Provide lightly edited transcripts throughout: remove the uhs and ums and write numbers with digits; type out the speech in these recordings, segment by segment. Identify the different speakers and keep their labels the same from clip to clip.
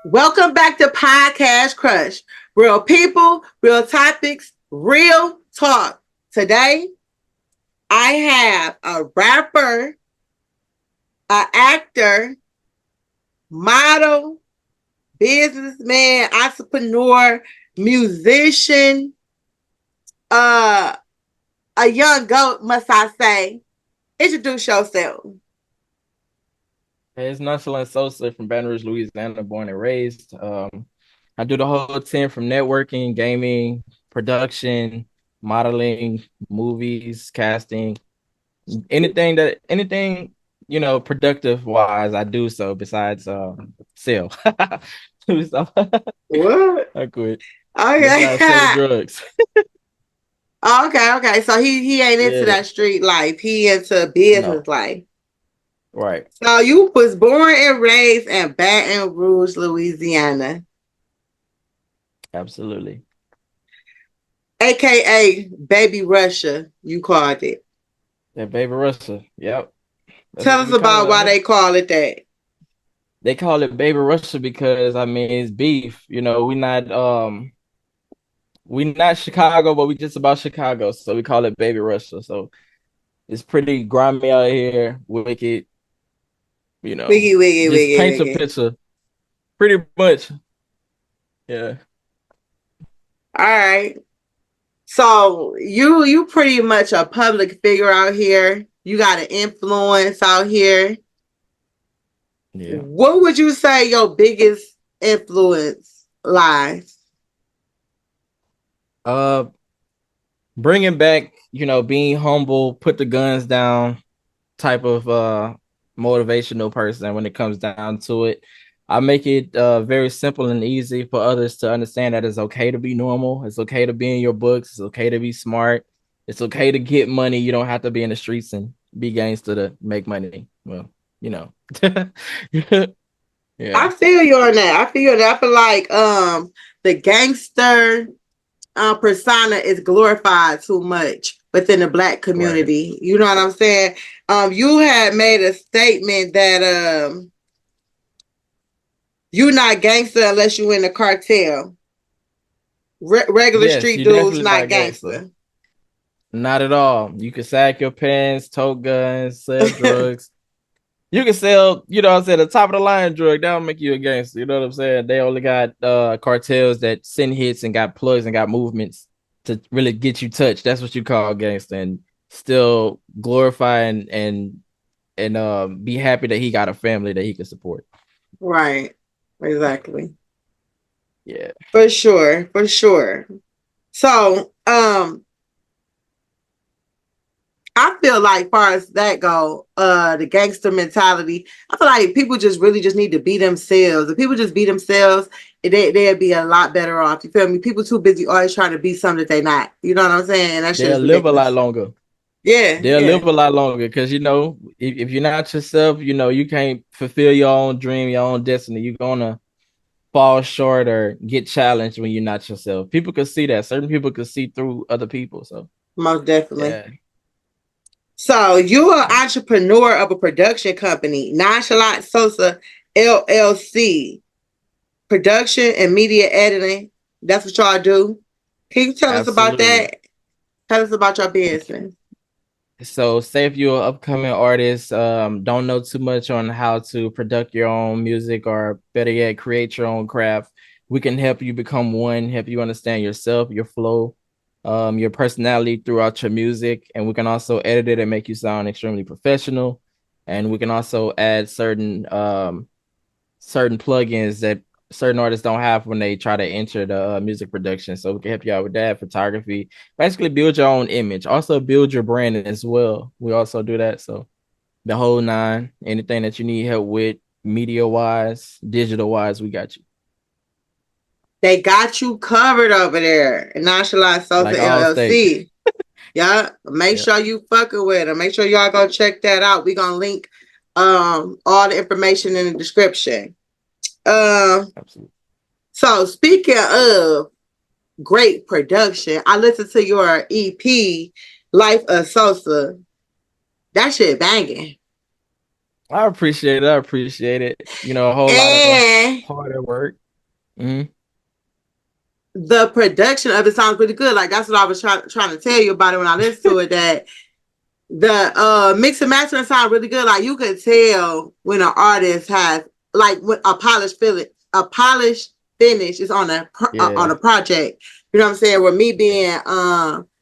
Speaker 1: Welcome back to Podcast Krush. Real people, real topics, real talk. Today, I have a rapper, an actor, model, businessman, entrepreneur, musician, uh, a young goat, must I say. Introduce yourself.
Speaker 2: Hey, it's Nonchalant Sosa from Baton Rouge, Louisiana, born and raised. I do the whole 10 from networking, gaming, production, modeling, movies, casting, anything, productive wise, I do so besides sell. So
Speaker 1: What?
Speaker 2: I quit. Besides selling
Speaker 1: Okay.
Speaker 2: drugs.
Speaker 1: Okay. So he ain't into
Speaker 2: Yeah.
Speaker 1: that street life. He into
Speaker 2: No.
Speaker 1: business life.
Speaker 2: Right.
Speaker 1: So you was born and raised in Baton Rouge, Louisiana,
Speaker 2: Absolutely.
Speaker 1: aka Baby Russia. You called it.
Speaker 2: Yeah, baby Russell. Yep. That's
Speaker 1: Tell
Speaker 2: what
Speaker 1: us
Speaker 2: we call
Speaker 1: about
Speaker 2: it out
Speaker 1: why
Speaker 2: here.
Speaker 1: they call it that.
Speaker 2: They call it baby Russell because I mean it's beef. We not Chicago, but we just about Chicago, so we call it Baby Russia. So it's pretty grimy out here, wicked.
Speaker 1: Wiggy, wiggy,
Speaker 2: Just
Speaker 1: wiggy,
Speaker 2: paints a
Speaker 1: wiggy.
Speaker 2: picture, pretty much. Yeah,
Speaker 1: All right. So you pretty much a public figure out here. You got an influence out here.
Speaker 2: yeah.
Speaker 1: What would you say your biggest influence lies?
Speaker 2: Uh, bringing back, being humble, put the guns down, type of motivational person when it comes down to it. I make it very simple and easy for others to understand that it's okay to be normal. It's okay to be in your books. It's okay to be smart. It's okay to get money. You don't have to be in the streets and be gangster to make money. Well, you know. Yeah.
Speaker 1: I feel you on that. I feel that. I feel like the gangster persona is glorified too much within the black
Speaker 2: Right.
Speaker 1: community. You know what I'm saying? You had made a statement that you not gangster unless you in the cartel. Regular
Speaker 2: Yes,
Speaker 1: street
Speaker 2: you
Speaker 1: dudes
Speaker 2: definitely
Speaker 1: not
Speaker 2: not gangster.
Speaker 1: gangster.
Speaker 2: Not at all. You can sack your pants, tote guns, sell drugs. You can sell, what I'm saying, the top of the line drug, that don't make you a gangster. You know what I'm saying? They only got cartels that send hits and got plugs and got movements to really get you touched. That's what you call gangster, and still glorify and be happy that he got a family that he can support.
Speaker 1: Right. Exactly.
Speaker 2: Yeah.
Speaker 1: For sure. For sure. So, I feel like, far as that go, the gangster mentality, I feel like people just really just need to be themselves. If people just be themselves, they'd be a lot better off. You feel me? People too busy always trying to be something that they not. You know what I'm saying? And that shit
Speaker 2: They'll
Speaker 1: is
Speaker 2: live a lot
Speaker 1: ridiculous.
Speaker 2: longer.
Speaker 1: Yeah,
Speaker 2: They'll
Speaker 1: yeah.
Speaker 2: live a lot longer because if you're not yourself, you can't fulfill your own dream, your own destiny. You're gonna fall short or get challenged when you're not yourself. People could see that. Certain people could see through other people. So
Speaker 1: Most definitely.
Speaker 2: yeah,
Speaker 1: So you're an entrepreneur of a production company, Nonchalant Sosa LLC, production and media editing. That's what y'all do. Can you tell us about
Speaker 2: absolutely.
Speaker 1: that? Tell us about your business.
Speaker 2: So say if you're an upcoming artist, don't know too much on how to product your own music or better yet, create your own craft, we can help you become one, help you understand yourself, your flow, your personality throughout your music. And we can also edit it and make you sound extremely professional. And we can also add certain plugins that certain artists don't have when they try to enter the music production. So we can help you out with that, photography, basically build your own image, also build your brand as well. We also do that. So the whole nine, anything that you need help with, media wise, digital wise, we got you.
Speaker 1: They got you covered over there. Nonchalant Sosa
Speaker 2: Like all state.
Speaker 1: LLC. Yeah. Make
Speaker 2: Yeah,
Speaker 1: sure you fucking with them. Make sure y'all go check that out. We gonna link all the information in the description. Um
Speaker 2: absolutely.
Speaker 1: so speaking of great production, I listened to your EP, Life of Sosa. That shit banging.
Speaker 2: I appreciate it. I appreciate it. A whole lot of
Speaker 1: And
Speaker 2: hard at work. Mm-hmm.
Speaker 1: the production of it sounds really good. Like that's what I was trying to tell you about it when I listened to it. That the mix and mastering sound really good. Like you could tell when an artist has like when a polished finish is on
Speaker 2: Yeah.
Speaker 1: a project. You know what I'm saying? With me being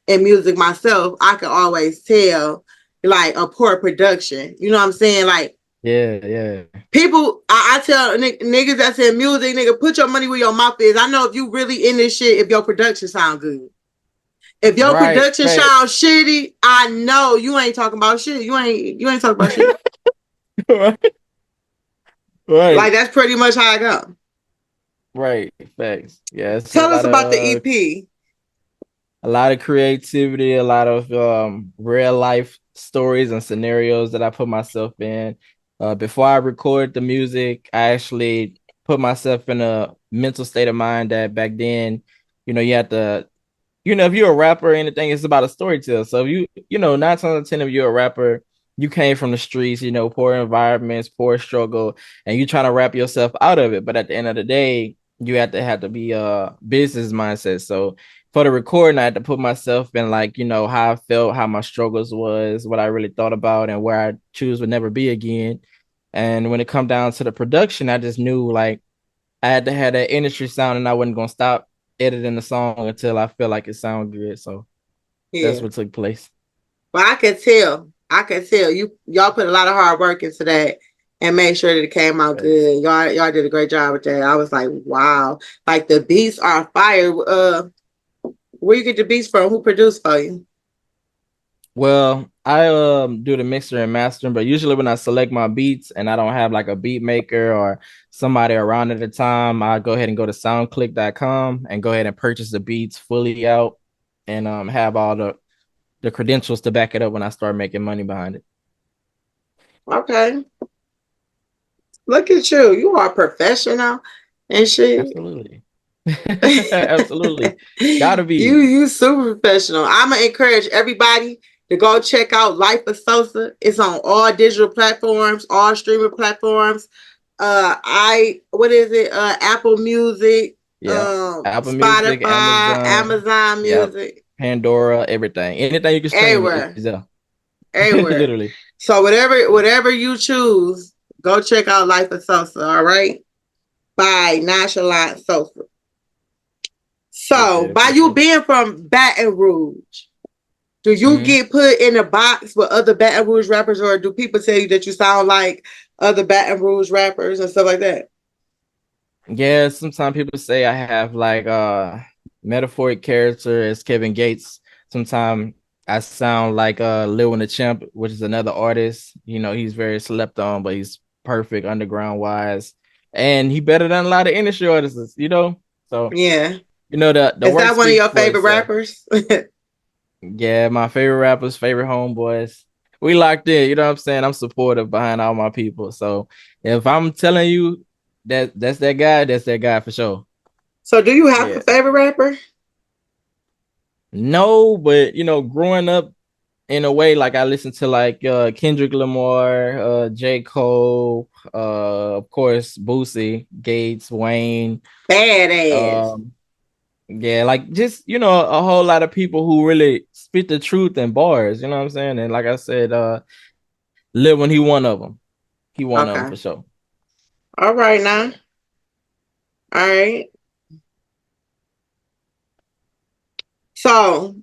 Speaker 1: in music myself, I can always tell like a poor production. You know what I'm saying? Like
Speaker 2: Yeah, yeah.
Speaker 1: people, I tell niggas that's in music, nigga, put your money where your mouth is. I know if you really in this shit, if your production sound good. If your
Speaker 2: Right,
Speaker 1: production
Speaker 2: right.
Speaker 1: sounds shitty, I know you ain't talking about shit. You ain't talking about shit.
Speaker 2: Right.
Speaker 1: Like
Speaker 2: Right.
Speaker 1: that's pretty much how I go.
Speaker 2: Right. Facts. Yeah, it's
Speaker 1: Tell us about the EP.
Speaker 2: a lot of creativity, a lot of real life stories and scenarios that I put myself in. Before I record the music, I actually put myself in a mental state of mind that back then, you have to, if you're a rapper or anything, it's about a storyteller. So nine times out of 10, if you're a rapper, you came from the streets, poor environments, poor struggle, and you trying to rap yourself out of it. But at the end of the day, you have to be a business mindset. So for the recording, I had to put myself in like, how I felt, how my struggles was, what I really thought about, and where I choose would never be again. And when it come down to the production, I just knew like I had to have that industry sound, and I wasn't gonna stop editing the song until I feel like it sounded good. So that's
Speaker 1: Yeah.
Speaker 2: what took place.
Speaker 1: But I could tell. I could tell y'all put a lot of hard work into that and made sure that it came out
Speaker 2: Thanks.
Speaker 1: good. Y'all did a great job with that. I was like, wow. Like the beats are fire. Where you get the beats from? Who produced for you?
Speaker 2: Well, I do the mixer and mastering, but usually when I select my beats and I don't have like a beat maker or somebody around at the time, I go ahead and go to soundclick.com and go ahead and purchase the beats fully out and have all the credentials to back it up when I start making money behind it.
Speaker 1: Okay. Look at you. You are professional and shit.
Speaker 2: Absolutely. Absolutely. Gotta
Speaker 1: you
Speaker 2: be.
Speaker 1: you super professional. I'm gonna encourage everybody to go check out Life of Sosa. It's on all digital platforms, all streaming platforms. I what is it? Apple Music,
Speaker 2: Yep. Apple Music,
Speaker 1: Spotify,
Speaker 2: Amazon,
Speaker 1: Amazon
Speaker 2: yep,
Speaker 1: Music,
Speaker 2: Pandora, everything. Anything you can stream
Speaker 1: everywhere,
Speaker 2: is there.
Speaker 1: everywhere.
Speaker 2: Literally.
Speaker 1: So whatever you choose, go check out Life of Sosa. All right, by Nonchalant Sosa. So,
Speaker 2: Appreciate it.
Speaker 1: by you
Speaker 2: Appreciate it.
Speaker 1: being from Baton Rouge, do you
Speaker 2: Mhm.
Speaker 1: get put in a box with other Baton Rouge rappers, or do people tell you that you sound like other Baton Rouge rappers and stuff like that?
Speaker 2: Yeah, sometimes people say I have like metaphoric character as Kevin Gates. Sometimes I sound like Lil and the Champ, which is another artist. He's very slept on, but he's perfect underground wise. And he better than a lot of industry artists. So
Speaker 1: Yeah.
Speaker 2: the
Speaker 1: Is
Speaker 2: work
Speaker 1: that one of
Speaker 2: speaks
Speaker 1: your
Speaker 2: for
Speaker 1: favorite
Speaker 2: itself.
Speaker 1: rappers?
Speaker 2: Yeah, my favorite rappers, favorite homeboys. We locked in, you know what I'm saying? I'm supportive behind all my people. So if I'm telling you that's that guy for sure.
Speaker 1: So, do you have a
Speaker 2: Yeah.
Speaker 1: favorite rapper?
Speaker 2: No, but growing up in a way, like I listened to like Kendrick Lamar, J. Cole, of course, Boosie, Gates, Wayne.
Speaker 1: Badass.
Speaker 2: Um, yeah, like just a whole lot of people who really spit the truth in bars, you know what I'm saying? And like I said, Lil when he one of them. He one of them
Speaker 1: Okay.
Speaker 2: for sure.
Speaker 1: All right now.
Speaker 2: Yeah.
Speaker 1: All right. So,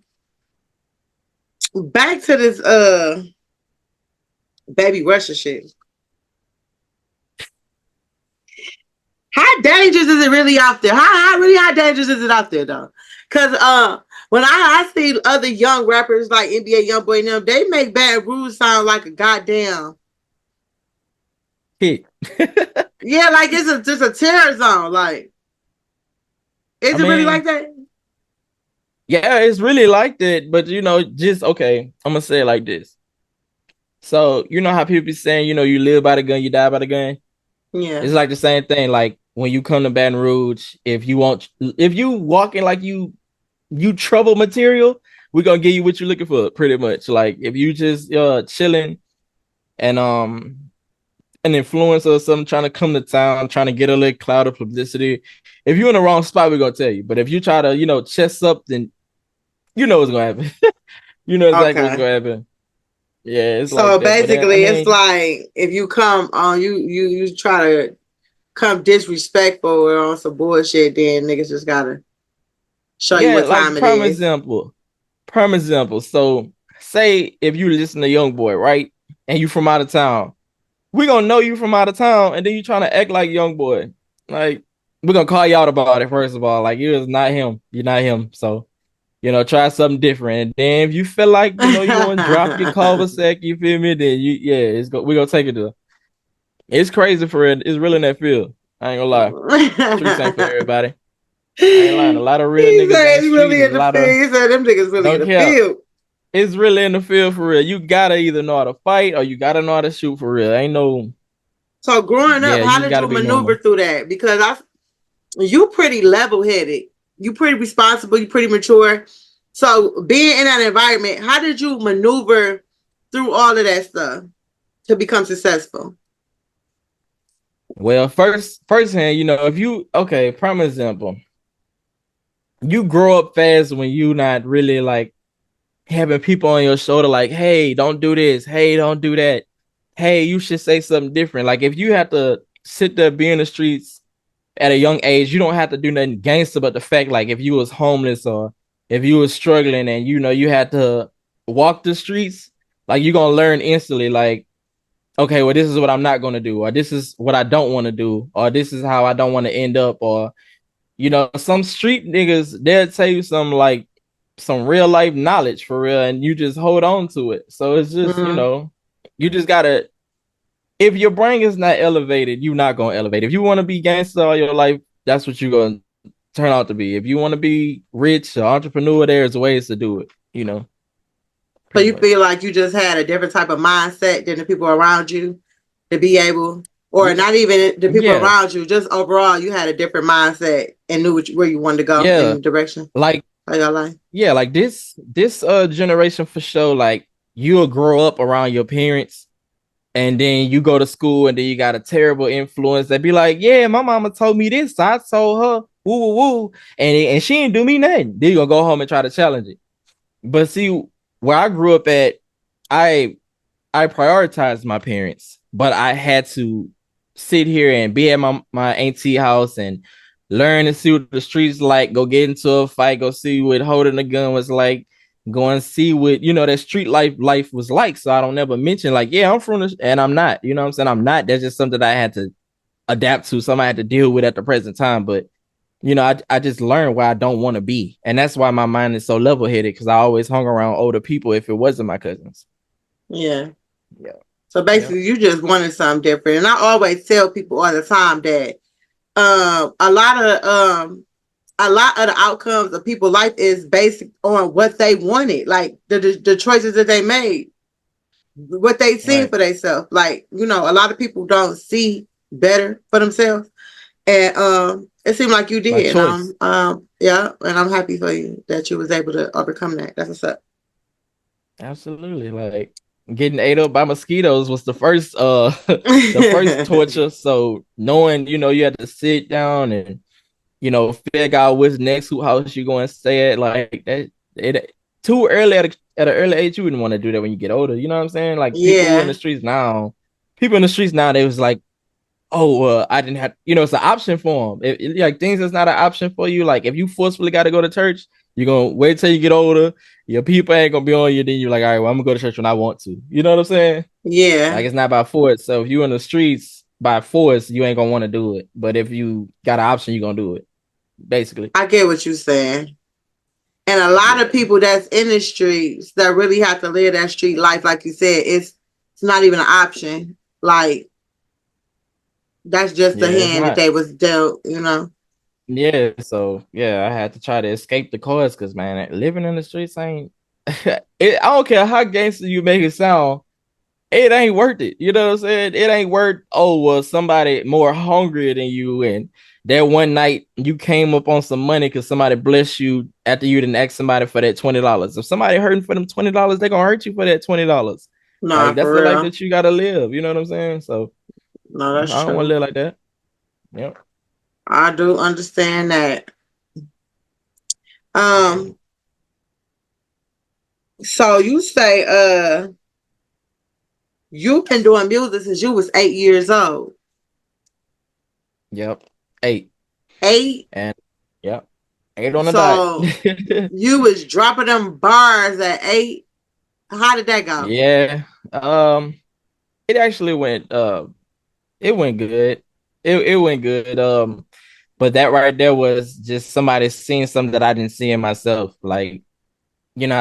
Speaker 1: back to this baby Russia shit. How dangerous is it really out there? How dangerous is it out there though? Cause when I see other young rappers like NBA YoungBoy and them, they make Baton Rouge sound like a goddamn
Speaker 2: Hit.
Speaker 1: yeah, like it's just a terror zone. Like,
Speaker 2: I
Speaker 1: is it really like
Speaker 2: mean,
Speaker 1: that?
Speaker 2: yeah, it's really like that, but just okay, I'm gonna say it like this. So you know how people be saying, you live by the gun, you die by the gun.
Speaker 1: Yeah.
Speaker 2: It's like the same thing. Like when you come to Baton Rouge, if you walking like you trouble material, we're gonna give you what you're looking for, pretty much. Like if you just chilling and an influencer or something trying to come to town, trying to get a little cloud of publicity, if you're in the wrong spot, we're gonna tell you. But if you try to, chest up, then you know what's gonna happen. You know exactly what's
Speaker 1: Okay.
Speaker 2: gonna happen. Yeah, it's
Speaker 1: So
Speaker 2: like that. But I
Speaker 1: basically, it's
Speaker 2: mean,
Speaker 1: like if you come on, you try to come disrespectful or on some bullshit, then niggas just gotta show you
Speaker 2: yeah,
Speaker 1: what
Speaker 2: like
Speaker 1: time it
Speaker 2: prime
Speaker 1: is.
Speaker 2: example. Prime example. So say if you listen to Young Boy, right? And you from out of town, we gonna know you from out of town, and then you trying to act like Young Boy. Like, we're gonna call you out about it, first of all. Like, you is not him. You're not him. So, try something different. And then if you feel like, you want to drop your cul-de-sac, you feel me? Then we're gonna take it to. It's crazy for it. It's really in that field. I ain't gonna lie. Streets ain't for everybody. I ain't lying. A lot of real
Speaker 1: He
Speaker 2: niggas
Speaker 1: said
Speaker 2: ain't
Speaker 1: it's
Speaker 2: street,
Speaker 1: really
Speaker 2: and
Speaker 1: in
Speaker 2: a
Speaker 1: the
Speaker 2: lot of
Speaker 1: field. He said them niggas really in
Speaker 2: don't
Speaker 1: the
Speaker 2: care.
Speaker 1: field.
Speaker 2: It's really in the field for real. You gotta either know how to fight or you gotta know how to shoot for real. Ain't no,
Speaker 1: So growing up,
Speaker 2: yeah,
Speaker 1: how
Speaker 2: you
Speaker 1: did
Speaker 2: gotta
Speaker 1: you
Speaker 2: be
Speaker 1: maneuver
Speaker 2: normal.
Speaker 1: through that? Because you pretty level headed. You pretty responsible. You pretty mature. So being in that environment, how did you maneuver through all of that stuff to become successful?
Speaker 2: Well, first hand, if you okay, prime example, you grow up fast when you not really like having people on your shoulder like, hey, don't do this, hey, don't do that, hey, you should say something different. Like, if you have to sit there, be in the streets at a young age, you don't have to do nothing gangster, but the fact, like, if you was homeless or if you was struggling and you had to walk the streets, like, you're gonna learn instantly, like, okay, well, this is what I'm not gonna do, or this is what I don't want to do, or this is how I don't want to end up, or some street niggas, they'll tell you some like some real life knowledge for real, and you just hold on to it. So it's just,
Speaker 1: Mm-hmm.
Speaker 2: you just gotta, if your brain is not elevated, you're not gonna elevate. If you want to be gangster all your life, that's what you're gonna turn out to be. If you want to be rich or entrepreneur, there's ways to do it,
Speaker 1: So
Speaker 2: pretty
Speaker 1: you
Speaker 2: much.
Speaker 1: feel like you just had a different type of mindset than the people around you to be able, or
Speaker 2: Yeah,
Speaker 1: not even the people
Speaker 2: yeah,
Speaker 1: around you, just overall, you had a different mindset and knew where you wanted to go in
Speaker 2: yeah.
Speaker 1: the direction
Speaker 2: Like,
Speaker 1: of your life.
Speaker 2: yeah, like this generation for sure, like, you'll grow up around your parents and then you go to school and then you got a terrible influence that be like, yeah, my mama told me this, so I told her woo woo woo, and she didn't do me nothing. Then you gonna go home and try to challenge it. But see, where I grew up at, I I prioritized my parents, but I had to sit here and be at my auntie house and learn to see what the streets like, go get into a fight, go see what holding a gun was like, go and see what that street life was like. So I don't ever mention like, yeah, I'm from this, and I'm not. You know what I'm saying? I'm not. That's just something that I had to adapt to, something I had to deal with at the present time. But I just learned where I don't want to be, and that's why my mind is so level headed, because I always hung around older people if it wasn't my cousins.
Speaker 1: Yeah.
Speaker 2: Yeah,
Speaker 1: So
Speaker 2: yeah,
Speaker 1: basically, you just wanted something different. And I always tell people all the time that um, a lot of um, a lot of the outcomes of people's life is based on what they wanted, like the choices that they made, what they seen
Speaker 2: right.
Speaker 1: for themselves. Like, a lot of people don't see better for themselves. And it seemed like you
Speaker 2: By
Speaker 1: did. And
Speaker 2: choice.
Speaker 1: yeah, and I'm happy for you that you was able to overcome that. That's what's up.
Speaker 2: Absolutely. Like, getting ate up by mosquitoes was the first the first torture. So knowing, you had to sit down and, figure out what's next, who house you going to stay at, like that, it too early at an early age, you wouldn't want to do that when you get older. You know what I'm saying? Like,
Speaker 1: Yeah,
Speaker 2: people in the streets now, they was like, oh, I didn't have, it's an option for them. Like, things that's not an option for you. Like, if you forcefully got to go to church, you're gonna wait till you get older. Your people ain't gonna be on you. Then you're like, all right, well, I'm gonna go to church when I want to. You know what I'm saying?
Speaker 1: yeah.
Speaker 2: Like, it's not by force. So if you in the streets by force, you ain't gonna want to do it. But if you got an option, you're gonna do it. Basically.
Speaker 1: I get what you're saying. And a lot of
Speaker 2: Yeah.
Speaker 1: people that's in the streets that really have to live that street life, like you said, it's not even an option. Like, that's just the
Speaker 2: Yeah, it's
Speaker 1: hand that
Speaker 2: not.
Speaker 1: they was dealt.
Speaker 2: Yeah. So yeah, I had to try to escape the cause, because man, living in the streets ain't. I don't care how gangster you make it sound, it ain't worth it. You know what I'm saying? It ain't worth, oh, well, somebody more hungrier than you, and that one night you came up on some money because somebody blessed you after you didn't ask somebody for that $20. If somebody hurting for them $20, they're gonna hurt you for that $20.
Speaker 1: Nah,
Speaker 2: Like, that's
Speaker 1: for
Speaker 2: the life
Speaker 1: real.
Speaker 2: that you gotta live. You know what I'm saying? So
Speaker 1: No,
Speaker 2: I
Speaker 1: that's
Speaker 2: don't want to
Speaker 1: true.
Speaker 2: live like that. Yep.
Speaker 1: I do understand that. Um, so you say you've been doing music since you was 8 years old.
Speaker 2: Yep. 8.
Speaker 1: 8.
Speaker 2: And yep. 8 on the dot.
Speaker 1: So you was dropping them bars at 8. How did that go?
Speaker 2: Yeah. It actually went it went good. It went good. But that right there was just somebody seeing something that I didn't see in myself. Like,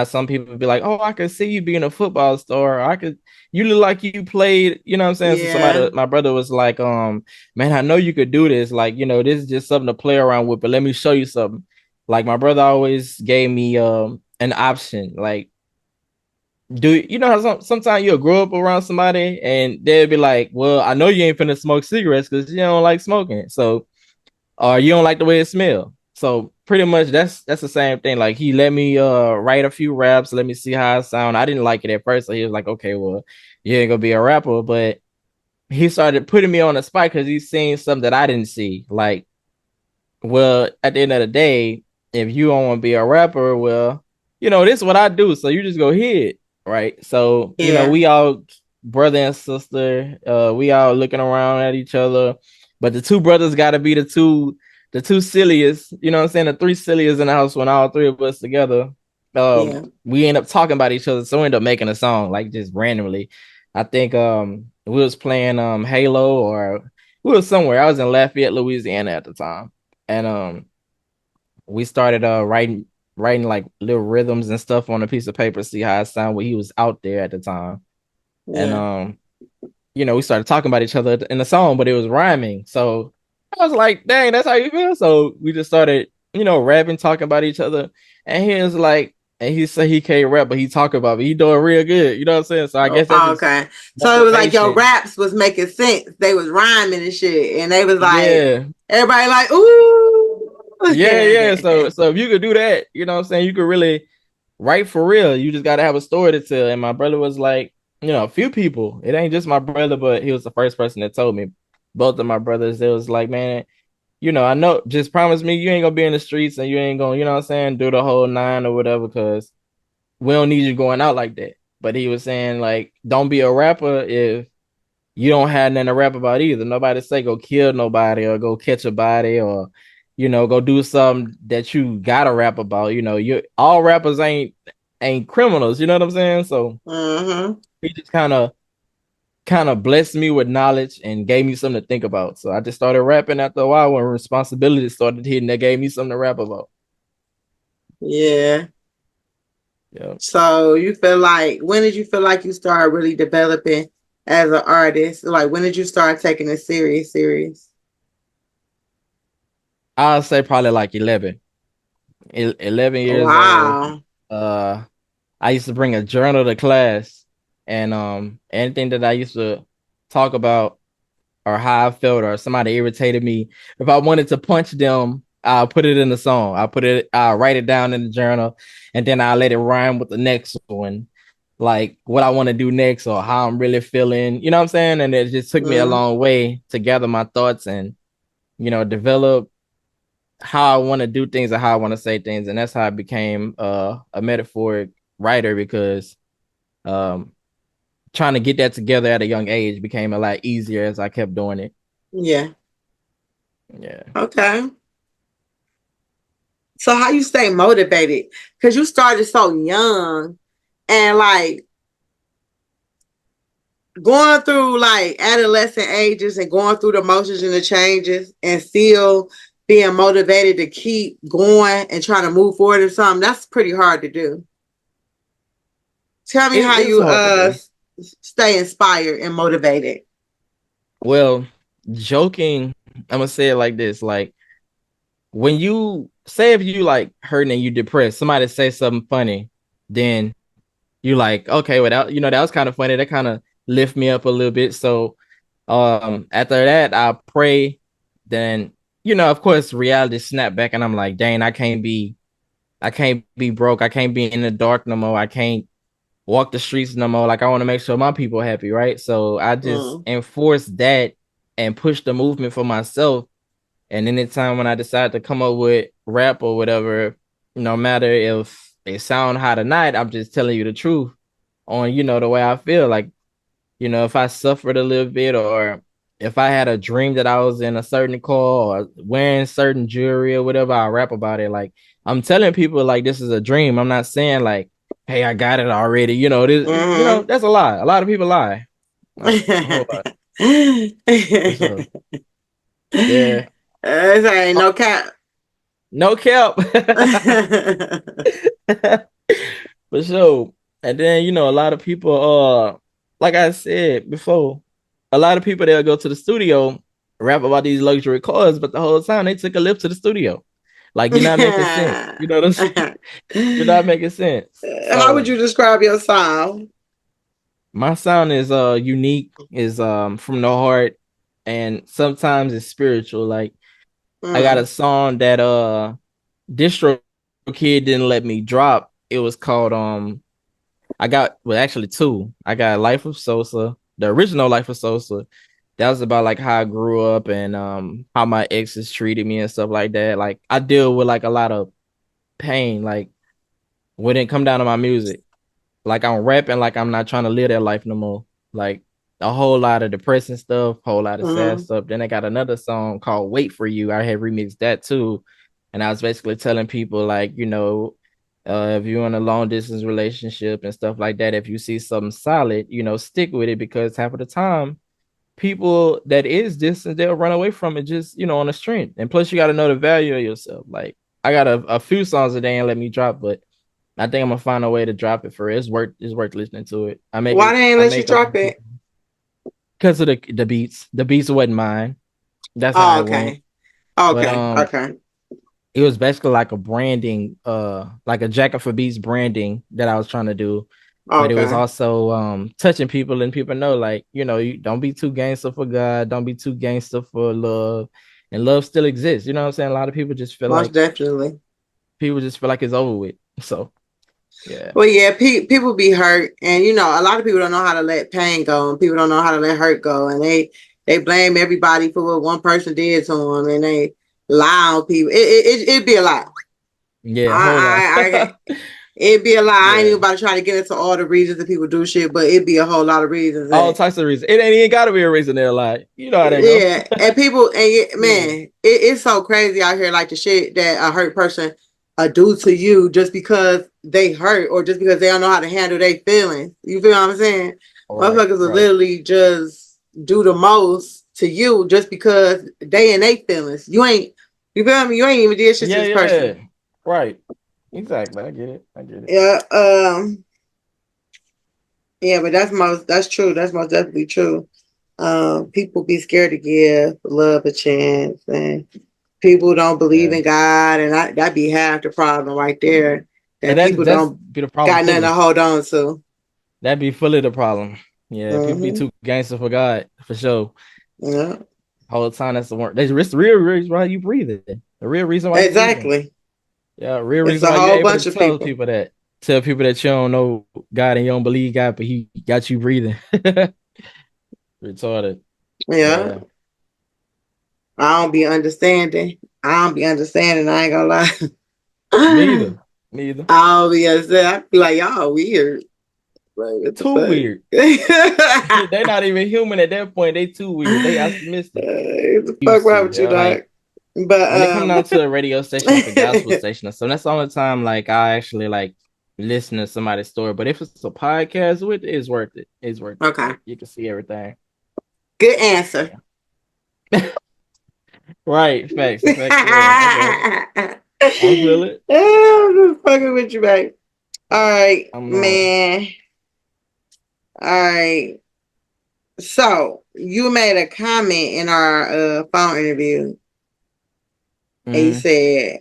Speaker 2: some people be like, "Oh, I could see you being a football star. You look like you played." You know what I'm saying? So
Speaker 1: Yeah,
Speaker 2: my brother was like, man, I know you could do this. Like, this is just something to play around with, but let me show you something." Like my brother always gave me an option. Like, do you know how sometimes you'll grow up around somebody and they'll be like, "Well, I know you ain't finna smoke cigarettes because you don't like smoking. So or you don't like the way it smells." So pretty much that's the same thing. Like he let me write a few raps, let me see how I sound. I didn't like it at first, so he was like, "Okay, well, you ain't gonna be a rapper," but he started putting me on the spot because he's seen something that I didn't see. Like, well, at the end of the day, if you don't want to be a rapper, well, this is what I do. So you just go hit, right? So,
Speaker 1: yeah,
Speaker 2: we all brother and sister, we all looking around at each other. But the two brothers gotta be the two silliest, you know what I'm saying? The three silliest in the house when all three of us together.
Speaker 1: yeah,
Speaker 2: We end up talking about each other, so we end up making a song, like just randomly. I think we was playing Halo or we was somewhere. I was in Lafayette, Louisiana at the time and we started writing like little rhythms and stuff on a piece of paper, see how it sounded when he was out there at the time. And
Speaker 1: yeah.
Speaker 2: we started talking about each other in the song, but it was rhyming. So I was like, dang, that's how you feel. So we just started, rapping, talking about each other. And he was like, and he said he can't rap, but he talk about me. He doing real good. You know what I'm saying? So I guess that's
Speaker 1: Oh,
Speaker 2: just
Speaker 1: okay. So it was like your
Speaker 2: motivation.
Speaker 1: raps was making sense. They was rhyming and shit, and they was like
Speaker 2: Yeah.
Speaker 1: everybody like ooh.
Speaker 2: Yeah, yeah. So if you could do that, you know what I'm saying, you could really write for real. You just gotta have a story to tell. And my brother was like, a few people. It ain't just my brother, but he was the first person that told me. Both of my brothers, it was like, man, I know, just promise me you ain't gonna be in the streets and you ain't gonna, you know what I'm saying, do the whole nine or whatever, because we don't need you going out like that. But he was saying, like, don't be a rapper if you don't have nothing to rap about either. Nobody say go kill nobody or go catch a body or go do something that you gotta rap about. You all rappers ain't criminals. You know what I'm saying? So
Speaker 1: Mm-hmm.
Speaker 2: he just kind of blessed me with knowledge and gave me something to think about. So I just started rapping after a while when responsibility started hitting. That gave me something to rap about.
Speaker 1: Yeah.
Speaker 2: Yeah.
Speaker 1: So you feel like when did you feel like you started really developing as an artist? Like when did you start taking it serious? Serious?
Speaker 2: I'll say probably like 11. 11 years old.
Speaker 1: Wow.
Speaker 2: Uh I used to bring a journal to class, and anything that I used to talk about or how I felt or somebody irritated me, if I wanted to punch them, I'll put it in the song. I'll write it down in the journal, and then I'll let it rhyme with the next one, like what I want to do next or how I'm really feeling. You know what I'm saying? And it just took me a
Speaker 1: Mm,
Speaker 2: long way to gather my thoughts and develop how I want to do things and how I want to say things, and that's how I became a metaphoric writer because um trying to get that together at a young age became a lot easier as I kept doing it.
Speaker 1: yeah.
Speaker 2: Yeah.
Speaker 1: Okay. So how you stay motivated? Because you started so young and like going through like adolescent ages and going through the motions and the changes and still being motivated to keep going and trying to move forward or something, that's pretty hard to do. Tell me how
Speaker 2: It's
Speaker 1: you
Speaker 2: hard to do.
Speaker 1: stay inspired and motivated.
Speaker 2: Well, joking, I'm gonna say it like this: like when you say if you like hurting and you depressed, somebody say something funny, then you like, okay, well that was kind of funny. That kind of lift me up a little bit. So after that, I pray. Then of course, reality snap back, and I'm like, dang, I can't be broke. I can't be in the dark no more. I can't walk the streets no more. Like I want to make sure my people happy, right? So I just
Speaker 1: Mm,
Speaker 2: enforce that and push the movement for myself. And anytime when I decide to come up with rap or whatever, no matter if it sound hot or not, I'm just telling you the truth on, the way I feel. Like, if I suffered a little bit, or if I had a dream that I was in a certain car or wearing certain jewelry or whatever, I rap about it. Like, I'm telling people like this is a dream. I'm not saying like, hey, I got it already. That's a lie. A lot of people lie. Like, a whole lot. For sure. Yeah.
Speaker 1: Ain't no cap.
Speaker 2: No cap. For sure. And then, a lot of people, like I said before, a lot of people they'll go to the studio, rap about these luxury cars, but the whole time they took a lift to the studio. Like, you're not making sense. You know what I'm saying? You're not making sense.
Speaker 1: How would
Speaker 2: So
Speaker 1: you describe your sound?
Speaker 2: my sound is unique, is from the heart, and sometimes it's spiritual. Like I got a song that Distro Kid didn't let me drop. It was called I got actually two. I got Life of Sosa, the original Life of Sosa. That was about like how I grew up and how my exes treated me and stuff like that. Like I deal with like a lot of pain, like when it come down to my music. Like I'm rapping like I'm not trying to live that life no more. Like a whole lot of depressing stuff, whole lot of sad stuff. Then I got another song called Wait for You. I had remixed that too. And I was basically telling people like, if you're in a long distance relationship and stuff like that, if you see something solid, stick with it, because half of the time people that is distant, they'll run away from it just, on the strength. And plus you got to know the value of yourself. Like I got a few songs that they ain't let me drop, but I think I'm gonna find a way to drop it for it. It's worth listening to it.
Speaker 1: Why they ain't let you drop it?
Speaker 2: Because of the beats. The beats wasn't mine. That's how it went.
Speaker 1: Okay.
Speaker 2: But
Speaker 1: okay.
Speaker 2: it was basically like a branding, like a Jacket for Beats branding that I was trying to do. But it was also touching people, and people know, like, you don't be too gangster for God, don't be too gangster for love, and love still exists. You know what I'm saying? A lot of people just feel
Speaker 1: Most definitely.
Speaker 2: People just feel like it's over with. So yeah.
Speaker 1: Well, yeah, people be hurt, and a lot of people don't know how to let pain go, and people don't know how to let hurt go, and they blame everybody for what one person did to them, and they lie on people. It'd be a lot.
Speaker 2: Yeah,
Speaker 1: it'd be a lot. Yeah. I ain't even about to try to get into all the reasons that people do shit, but it'd be a whole lot of reasons.
Speaker 2: All types of reasons. It ain't even got to be a reason they're lie. You know how they
Speaker 1: go. Yeah, and people, and man, it's so crazy out here, like the shit that a hurt person do to you just because they hurt, or just because they don't know how to handle their feelings. You feel what I'm saying? Motherfuckers will literally just do the most to you just because they in their feelings. You feel me? You ain't even did shit to this person.
Speaker 2: Right. Exactly. I get it.
Speaker 1: Yeah. Yeah, but that's true. That's most definitely true. People be scared to give love a chance, and people don't believe in God, and that be half the problem right there. That people don't
Speaker 2: be the problem
Speaker 1: got nothing to hold on to.
Speaker 2: That'd be fully the problem. Yeah, people be too gangster for God, for sure.
Speaker 1: Yeah.
Speaker 2: Whole time that's the word. That's the real reason why you breathe it. The real reason why.
Speaker 1: Exactly.
Speaker 2: Yeah, real reason why you're able to tell people that. Tell people that you don't know God and you don't believe God, but He got you breathing. Retarded.
Speaker 1: Yeah. I don't be understanding. I ain't gonna lie.
Speaker 2: Me either.
Speaker 1: I don't be understanding. I feel like y'all weird. Like,
Speaker 2: too weird. They're not even human at that point. They too weird. They optimistic.
Speaker 1: What the fuck wrong with you, dog? But
Speaker 2: when they come down to a radio station, like a gospel station, so that's the only time like I actually like listen to somebody's story. But if it's a podcast with it, it's worth it. It's worth it.
Speaker 1: Okay.
Speaker 2: You can see everything.
Speaker 1: Good answer.
Speaker 2: Yeah. Right. Facts. Yeah, I feel it.
Speaker 1: I'm just fucking with you, babe. All right, man. All right. So you made a comment in our phone interview. And you said,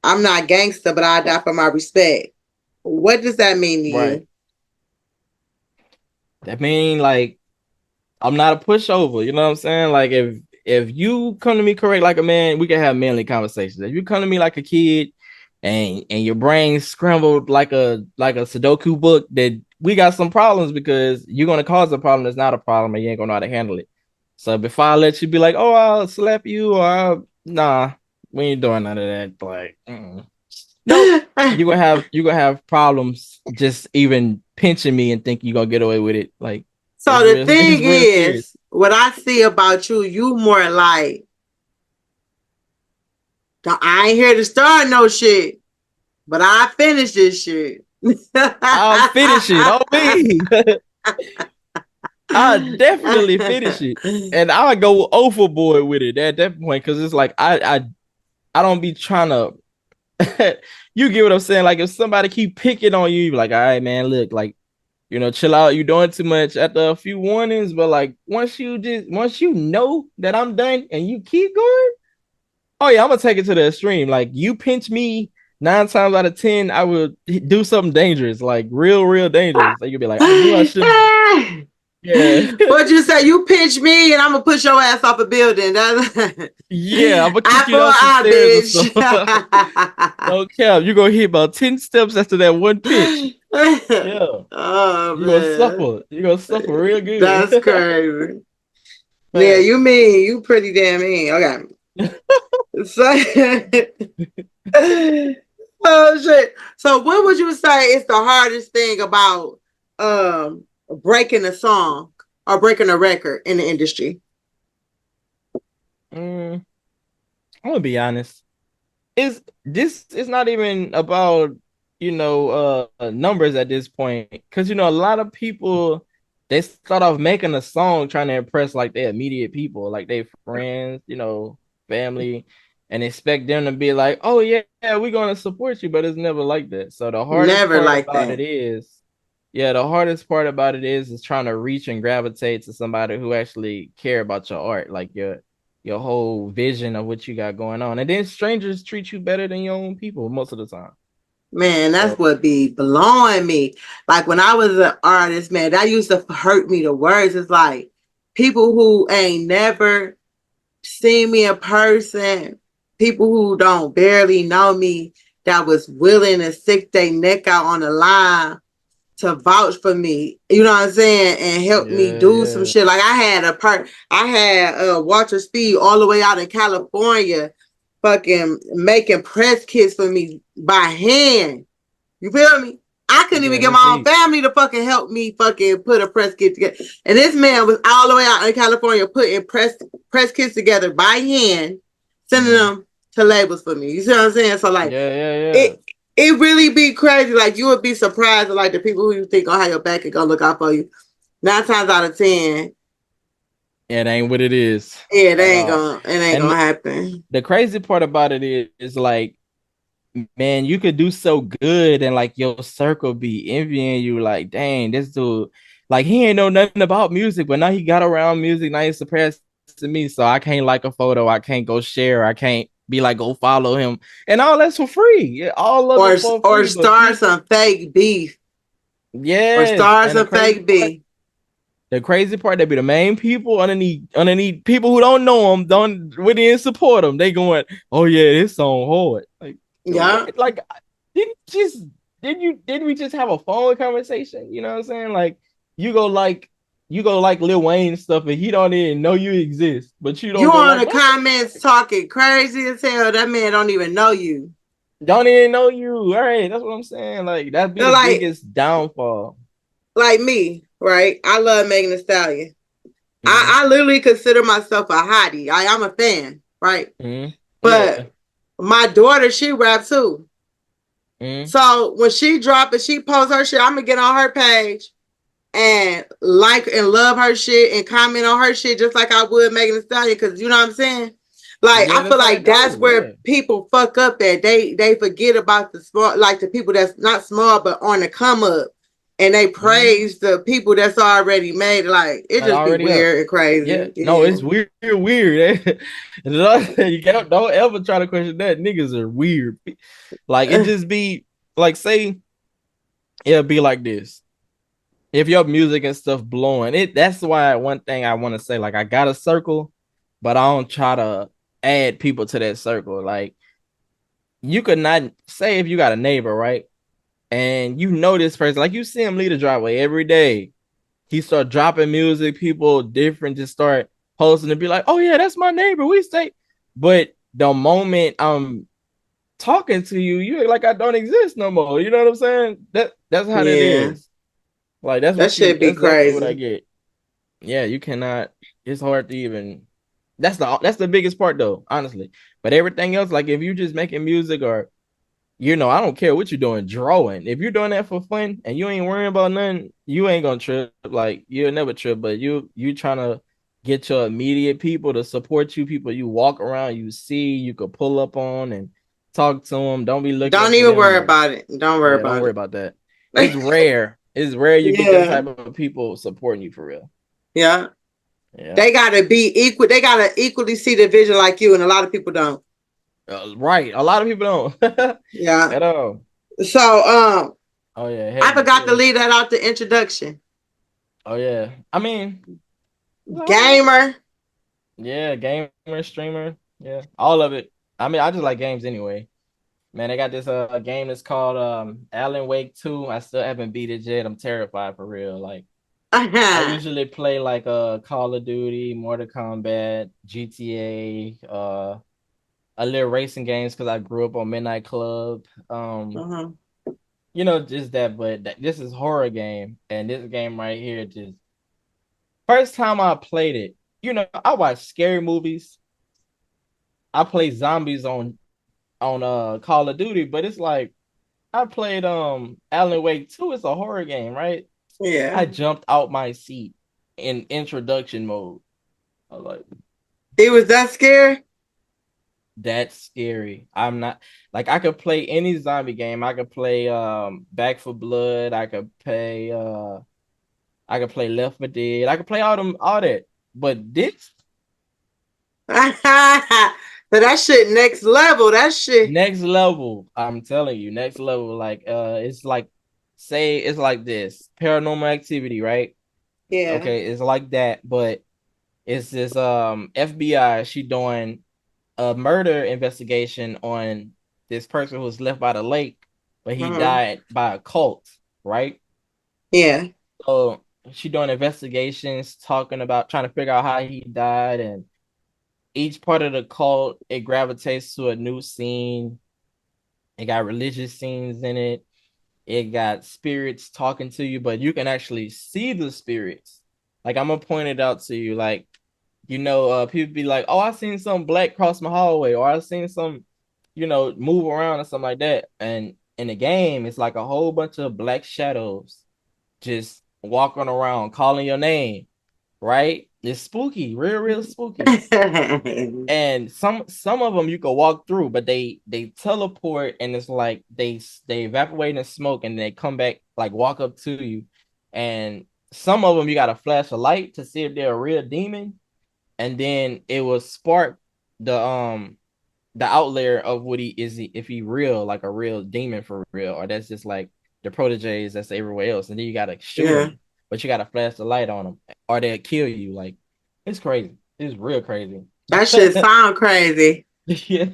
Speaker 1: I'm not gangster, but I die for my respect. What does that mean to you?
Speaker 2: That mean like I'm not a pushover. You know what I'm saying? Like if you come to me correct like a man, we can have manly conversations. If you come to me like a kid and your brain scrambled like a Sudoku book, that we got some problems, because you're gonna cause a problem that's not a problem and you ain't gonna know how to handle it. So before I let you be like, oh, I'll slap you, or nah, we ain't doing none of that. Like, nope. You gonna have problems just even pinching me and think you're gonna get away with it. Like
Speaker 1: So the
Speaker 2: it's
Speaker 1: thing
Speaker 2: real serious.
Speaker 1: is, what I see about you, you more like, I ain't here to start no shit, but I finish this shit.
Speaker 2: I'll finish it on me. I definitely finish it, and I go overboard with it at that point because it's like I don't be trying to. You get what I'm saying? Like if somebody keep picking on you, you be like, all right, man, look, like chill out. You're doing too much after a few warnings, but like once you know that I'm done and you keep going, oh yeah, I'm gonna take it to the extreme. Like you pinch me 9 times out of 10, I will do something dangerous, like real dangerous. Like you'll be like, I knew I should. Yeah.
Speaker 1: What you say? You pinch me and I'm gonna push your ass off a building.
Speaker 2: Yeah, I'm gonna kick
Speaker 1: Eye
Speaker 2: you
Speaker 1: for
Speaker 2: down some
Speaker 1: eye,
Speaker 2: stairs or so.
Speaker 1: bitch.
Speaker 2: No cap. You're gonna hit about 10 steps after that one pinch. Yeah.
Speaker 1: Oh
Speaker 2: You're gonna
Speaker 1: man,
Speaker 2: suffer. You're gonna suffer real good.
Speaker 1: that's crazy. Yeah,
Speaker 2: Facts.
Speaker 1: you mean you pretty damn mean. Okay. So, oh shit. So what would you say is the hardest thing about breaking a song or breaking a record in the industry?
Speaker 2: Mm, I'm gonna be honest. This is not even about numbers at this point, because a lot of people, they start off making a song trying to impress like their immediate people, like their friends, family, and expect them to be like, oh yeah, we're gonna support you, but it's never like that. So the hardest
Speaker 1: Never
Speaker 2: part
Speaker 1: like
Speaker 2: about
Speaker 1: that.
Speaker 2: it is, yeah, the hardest part about it is trying to reach and gravitate to somebody who actually care about your art, like your whole vision of what you got going on. And then strangers treat you better than your own people most of the time.
Speaker 1: Man, that's
Speaker 2: So
Speaker 1: what be blowing me. Like when I was an artist, man, that used to hurt me. The words is like people who ain't never seen me in person, people who don't barely know me, that was willing to stick their neck out on the line to vouch for me, you know what I'm saying, and help me
Speaker 2: yeah,
Speaker 1: do some
Speaker 2: yeah.
Speaker 1: shit. Like I had Walter Speed all the way out in California, fucking making press kits for me by hand. You feel me? I couldn't even
Speaker 2: Yeah,
Speaker 1: get
Speaker 2: that's
Speaker 1: my own
Speaker 2: deep.
Speaker 1: family to fucking help me fucking put a press kit together. And this man was all the way out in California putting press kits together by hand, sending
Speaker 2: Mm.
Speaker 1: them to labels for me. You see what I'm saying? So like
Speaker 2: Yeah, yeah, yeah.
Speaker 1: it really be crazy. Like you would be surprised at like the people who you think gonna have your back and gonna look out for you. 9 times out of 10,
Speaker 2: It ain't what it is
Speaker 1: yeah,
Speaker 2: at all.
Speaker 1: it ain't
Speaker 2: And
Speaker 1: gonna happen.
Speaker 2: the crazy part about it is like, man, you could do so good and like your circle be envying you, like, dang, this dude, like he ain't know nothing about music, but now he got around music, now he's surpassed to me. So I can't like a photo, I can't go share, I can't be like go follow him. And all that's for free. Yeah, all of it for
Speaker 1: Or
Speaker 2: free. But
Speaker 1: start
Speaker 2: people,
Speaker 1: some fake beef. Or
Speaker 2: yes.
Speaker 1: start
Speaker 2: And
Speaker 1: some fake beef.
Speaker 2: the crazy part, they be the main people underneath people who don't know them, don't really support them. They going, oh yeah, this song hard. Like
Speaker 1: Yeah.
Speaker 2: what? Like didn't just didn't we just have a phone conversation? You know what I'm saying? Like you go like you go like Lil Wayne stuff, and he don't even know you exist, but you
Speaker 1: You
Speaker 2: don't go
Speaker 1: on
Speaker 2: like
Speaker 1: the
Speaker 2: what?
Speaker 1: comments talking crazy as hell. That man don't even know you.
Speaker 2: Don't even know you. All right, that's what I'm saying. Like that'd be
Speaker 1: They're
Speaker 2: the
Speaker 1: like
Speaker 2: biggest downfall.
Speaker 1: me, right? I love Megan Thee Stallion.
Speaker 2: Mm-hmm.
Speaker 1: I literally consider myself a hottie. I'm a fan, right?
Speaker 2: Mm-hmm. Yeah.
Speaker 1: But my daughter, she rap too.
Speaker 2: Mm-hmm.
Speaker 1: So when she drop it, she posts her shit, I'm gonna get on her page and like and love her shit and comment on her shit just like I would Megan Thee Stallion, because you know what I'm saying? Like
Speaker 2: Yeah,
Speaker 1: I feel
Speaker 2: that's how
Speaker 1: like
Speaker 2: it
Speaker 1: that's
Speaker 2: goes.
Speaker 1: where
Speaker 2: Yeah.
Speaker 1: people fuck up at. They forget about the small, like the people that's not small but on the come up, and they
Speaker 2: Mm-hmm.
Speaker 1: praise the people that's already made. Like it
Speaker 2: Like
Speaker 1: just be
Speaker 2: already up.
Speaker 1: weird and
Speaker 2: Yeah,
Speaker 1: crazy.
Speaker 2: no,
Speaker 1: Yeah.
Speaker 2: it's weird. You don't ever try to question that. Niggas are weird. Like it just be like, say it'll be like this. If your music and stuff blowing, that's why one thing I want to say, like I got a circle, but I don't try to add people to that circle. Like you could not say if you got a neighbor, right? And you know this person, like you see him lead the driveway every day. He start dropping music, people different just start posting to be like, oh yeah, that's my neighbor. We stay. But the moment I'm talking to you, you act like I don't exist no more. You know what I'm saying? That's how that
Speaker 1: Yeah,
Speaker 2: is. Like that's
Speaker 1: that
Speaker 2: what you
Speaker 1: should be
Speaker 2: that's exactly what I
Speaker 1: crazy.
Speaker 2: get. Yeah, you cannot. It's hard to even. That's the biggest part though, honestly. But everything else, like if you just making music or I don't care what you're doing, drawing. If you're doing that for fun and you ain't worrying about nothing, you ain't gonna trip. Like you'll never trip. But you trying to get your immediate people to support you, people you walk around, you see, you could pull up on and talk to them. Don't be looking
Speaker 1: Don't
Speaker 2: for
Speaker 1: even
Speaker 2: them
Speaker 1: worry
Speaker 2: to.
Speaker 1: about it. Don't worry
Speaker 2: Yeah, don't
Speaker 1: about
Speaker 2: worry
Speaker 1: it.
Speaker 2: about that. It's rare. It's rare you get them
Speaker 1: Yeah,
Speaker 2: type of people supporting you for real.
Speaker 1: yeah.
Speaker 2: Yeah.
Speaker 1: They gotta be equal. They gotta equally see the vision like you, and a lot of people don't.
Speaker 2: Right. A lot of people don't
Speaker 1: Yeah.
Speaker 2: at all.
Speaker 1: So,
Speaker 2: Oh yeah,
Speaker 1: I
Speaker 2: heavy.
Speaker 1: forgot to leave that out the introduction.
Speaker 2: Oh yeah. I mean,
Speaker 1: Gamer.
Speaker 2: yeah, gamer, streamer, yeah, all of it. I mean, I just like games anyway. Man, they got this game that's called Alan Wake 2. I still haven't beat it yet. I'm terrified for real. Like I usually play like Call of Duty, Mortal Kombat, GTA, a little racing games because I grew up on Midnight Club.
Speaker 1: Uh-huh.
Speaker 2: Just that, but this is horror game, and this game right here just first time I played it. I watch scary movies. I play zombies on Call of Duty, but it's like I played Alan Wake 2. It's a horror game, right?
Speaker 1: Yeah.
Speaker 2: I jumped out my seat in introduction mode. I was like,
Speaker 1: It was that scary?
Speaker 2: that's scary. I'm not like I could play any zombie game. I could play Back for Blood. I could play Left 4 Dead. I could play all that. But this
Speaker 1: So that shit next level. That shit.
Speaker 2: next level, I'm telling you, next level. Like it's like say it's like this paranormal activity, right?
Speaker 1: Yeah.
Speaker 2: Okay, it's like that, but it's this FBI. She doing a murder investigation on this person who was left by the lake, but he
Speaker 1: Uh-huh.
Speaker 2: died by a cult, right?
Speaker 1: Yeah.
Speaker 2: So she doing investigations, talking about trying to figure out how he died, and each part of the cult it gravitates to a new scene. It got religious scenes in it. It got spirits talking to you, but you can actually see the spirits. Like I'm gonna point it out to you. Like, people be like, "Oh, I seen some black cross my hallway," or I seen some, move around or something like that. And in the game, it's like a whole bunch of black shadows just walking around, calling your name. Right? It's spooky, real, real spooky. And some of them you can walk through, but they teleport, and it's like they evaporate in smoke, and they come back, like walk up to you. And some of them you got to flash a light to see if they're a real demon, and then it will spark the outlayer of what he is, if he real, like a real demon for real, or that's just like the proteges that's everywhere else. And then you gotta shoot
Speaker 1: Yeah.
Speaker 2: them, but you gotta flash the light on them, or they'll kill you. Like it's crazy. It's real crazy.
Speaker 1: That shit sound crazy.
Speaker 2: Yeah,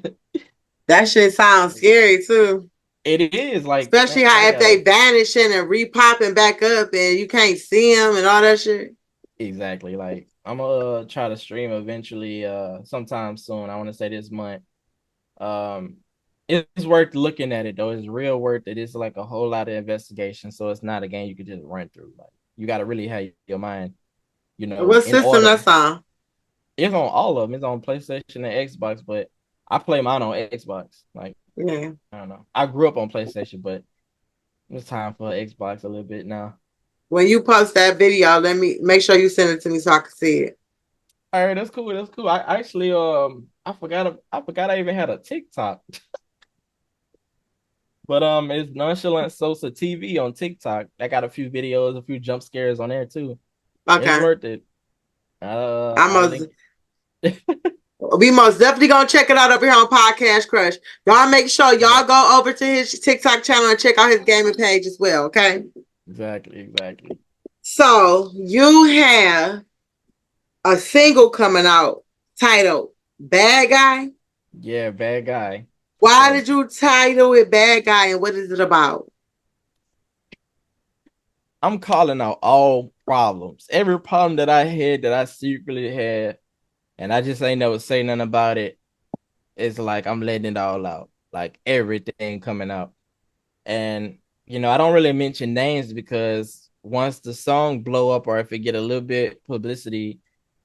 Speaker 1: That shit sounds scary too.
Speaker 2: it is. Like man,
Speaker 1: Especially
Speaker 2: I
Speaker 1: how if
Speaker 2: gotta
Speaker 1: they vanishing and repopping back up and you can't see them and all that shit.
Speaker 2: exactly. Like I'm gonna try to stream eventually, sometime soon. I want to say this month. Um, it's worth looking at it though. It's real worth it. It's like a whole lot of investigation. So it's not a game you could just run through. Like you got to really have your mind,
Speaker 1: What
Speaker 2: in
Speaker 1: system that's
Speaker 2: order.
Speaker 1: on?
Speaker 2: It's on all of them. It's on PlayStation and Xbox, but I play mine on Xbox. Like
Speaker 1: Yeah.
Speaker 2: I don't know. I grew up on PlayStation, but it's time for Xbox a little bit now.
Speaker 1: When you post that video, let me make sure you send it to me so I can see it.
Speaker 2: All right, that's cool. That's cool. I actually I forgot I even had a TikTok. But it's Nonchalant Sosa TV on TikTok. I got a few videos, a few jump scares on there too. It's
Speaker 1: Okay.
Speaker 2: worth it.
Speaker 1: I
Speaker 2: I'll
Speaker 1: most
Speaker 2: link.
Speaker 1: we most definitely gonna check it out over here on Podcast Crush. Y'all make sure
Speaker 2: Yeah,
Speaker 1: y'all go over to his TikTok channel and check out his gaming page as well. Okay.
Speaker 2: exactly, exactly.
Speaker 1: So you have a single coming out titled Bad Guy.
Speaker 2: Yeah, bad guy for
Speaker 1: Why
Speaker 2: sure.
Speaker 1: did you title it Bad Guy and what is it about?
Speaker 2: I'm calling out all problems. Every problem that I had that I secretly had. and I just ain't never say nothing about it. It's like I'm letting it all out, like everything coming out. And I don't really mention names because once the song blow up or if it get a little bit publicity,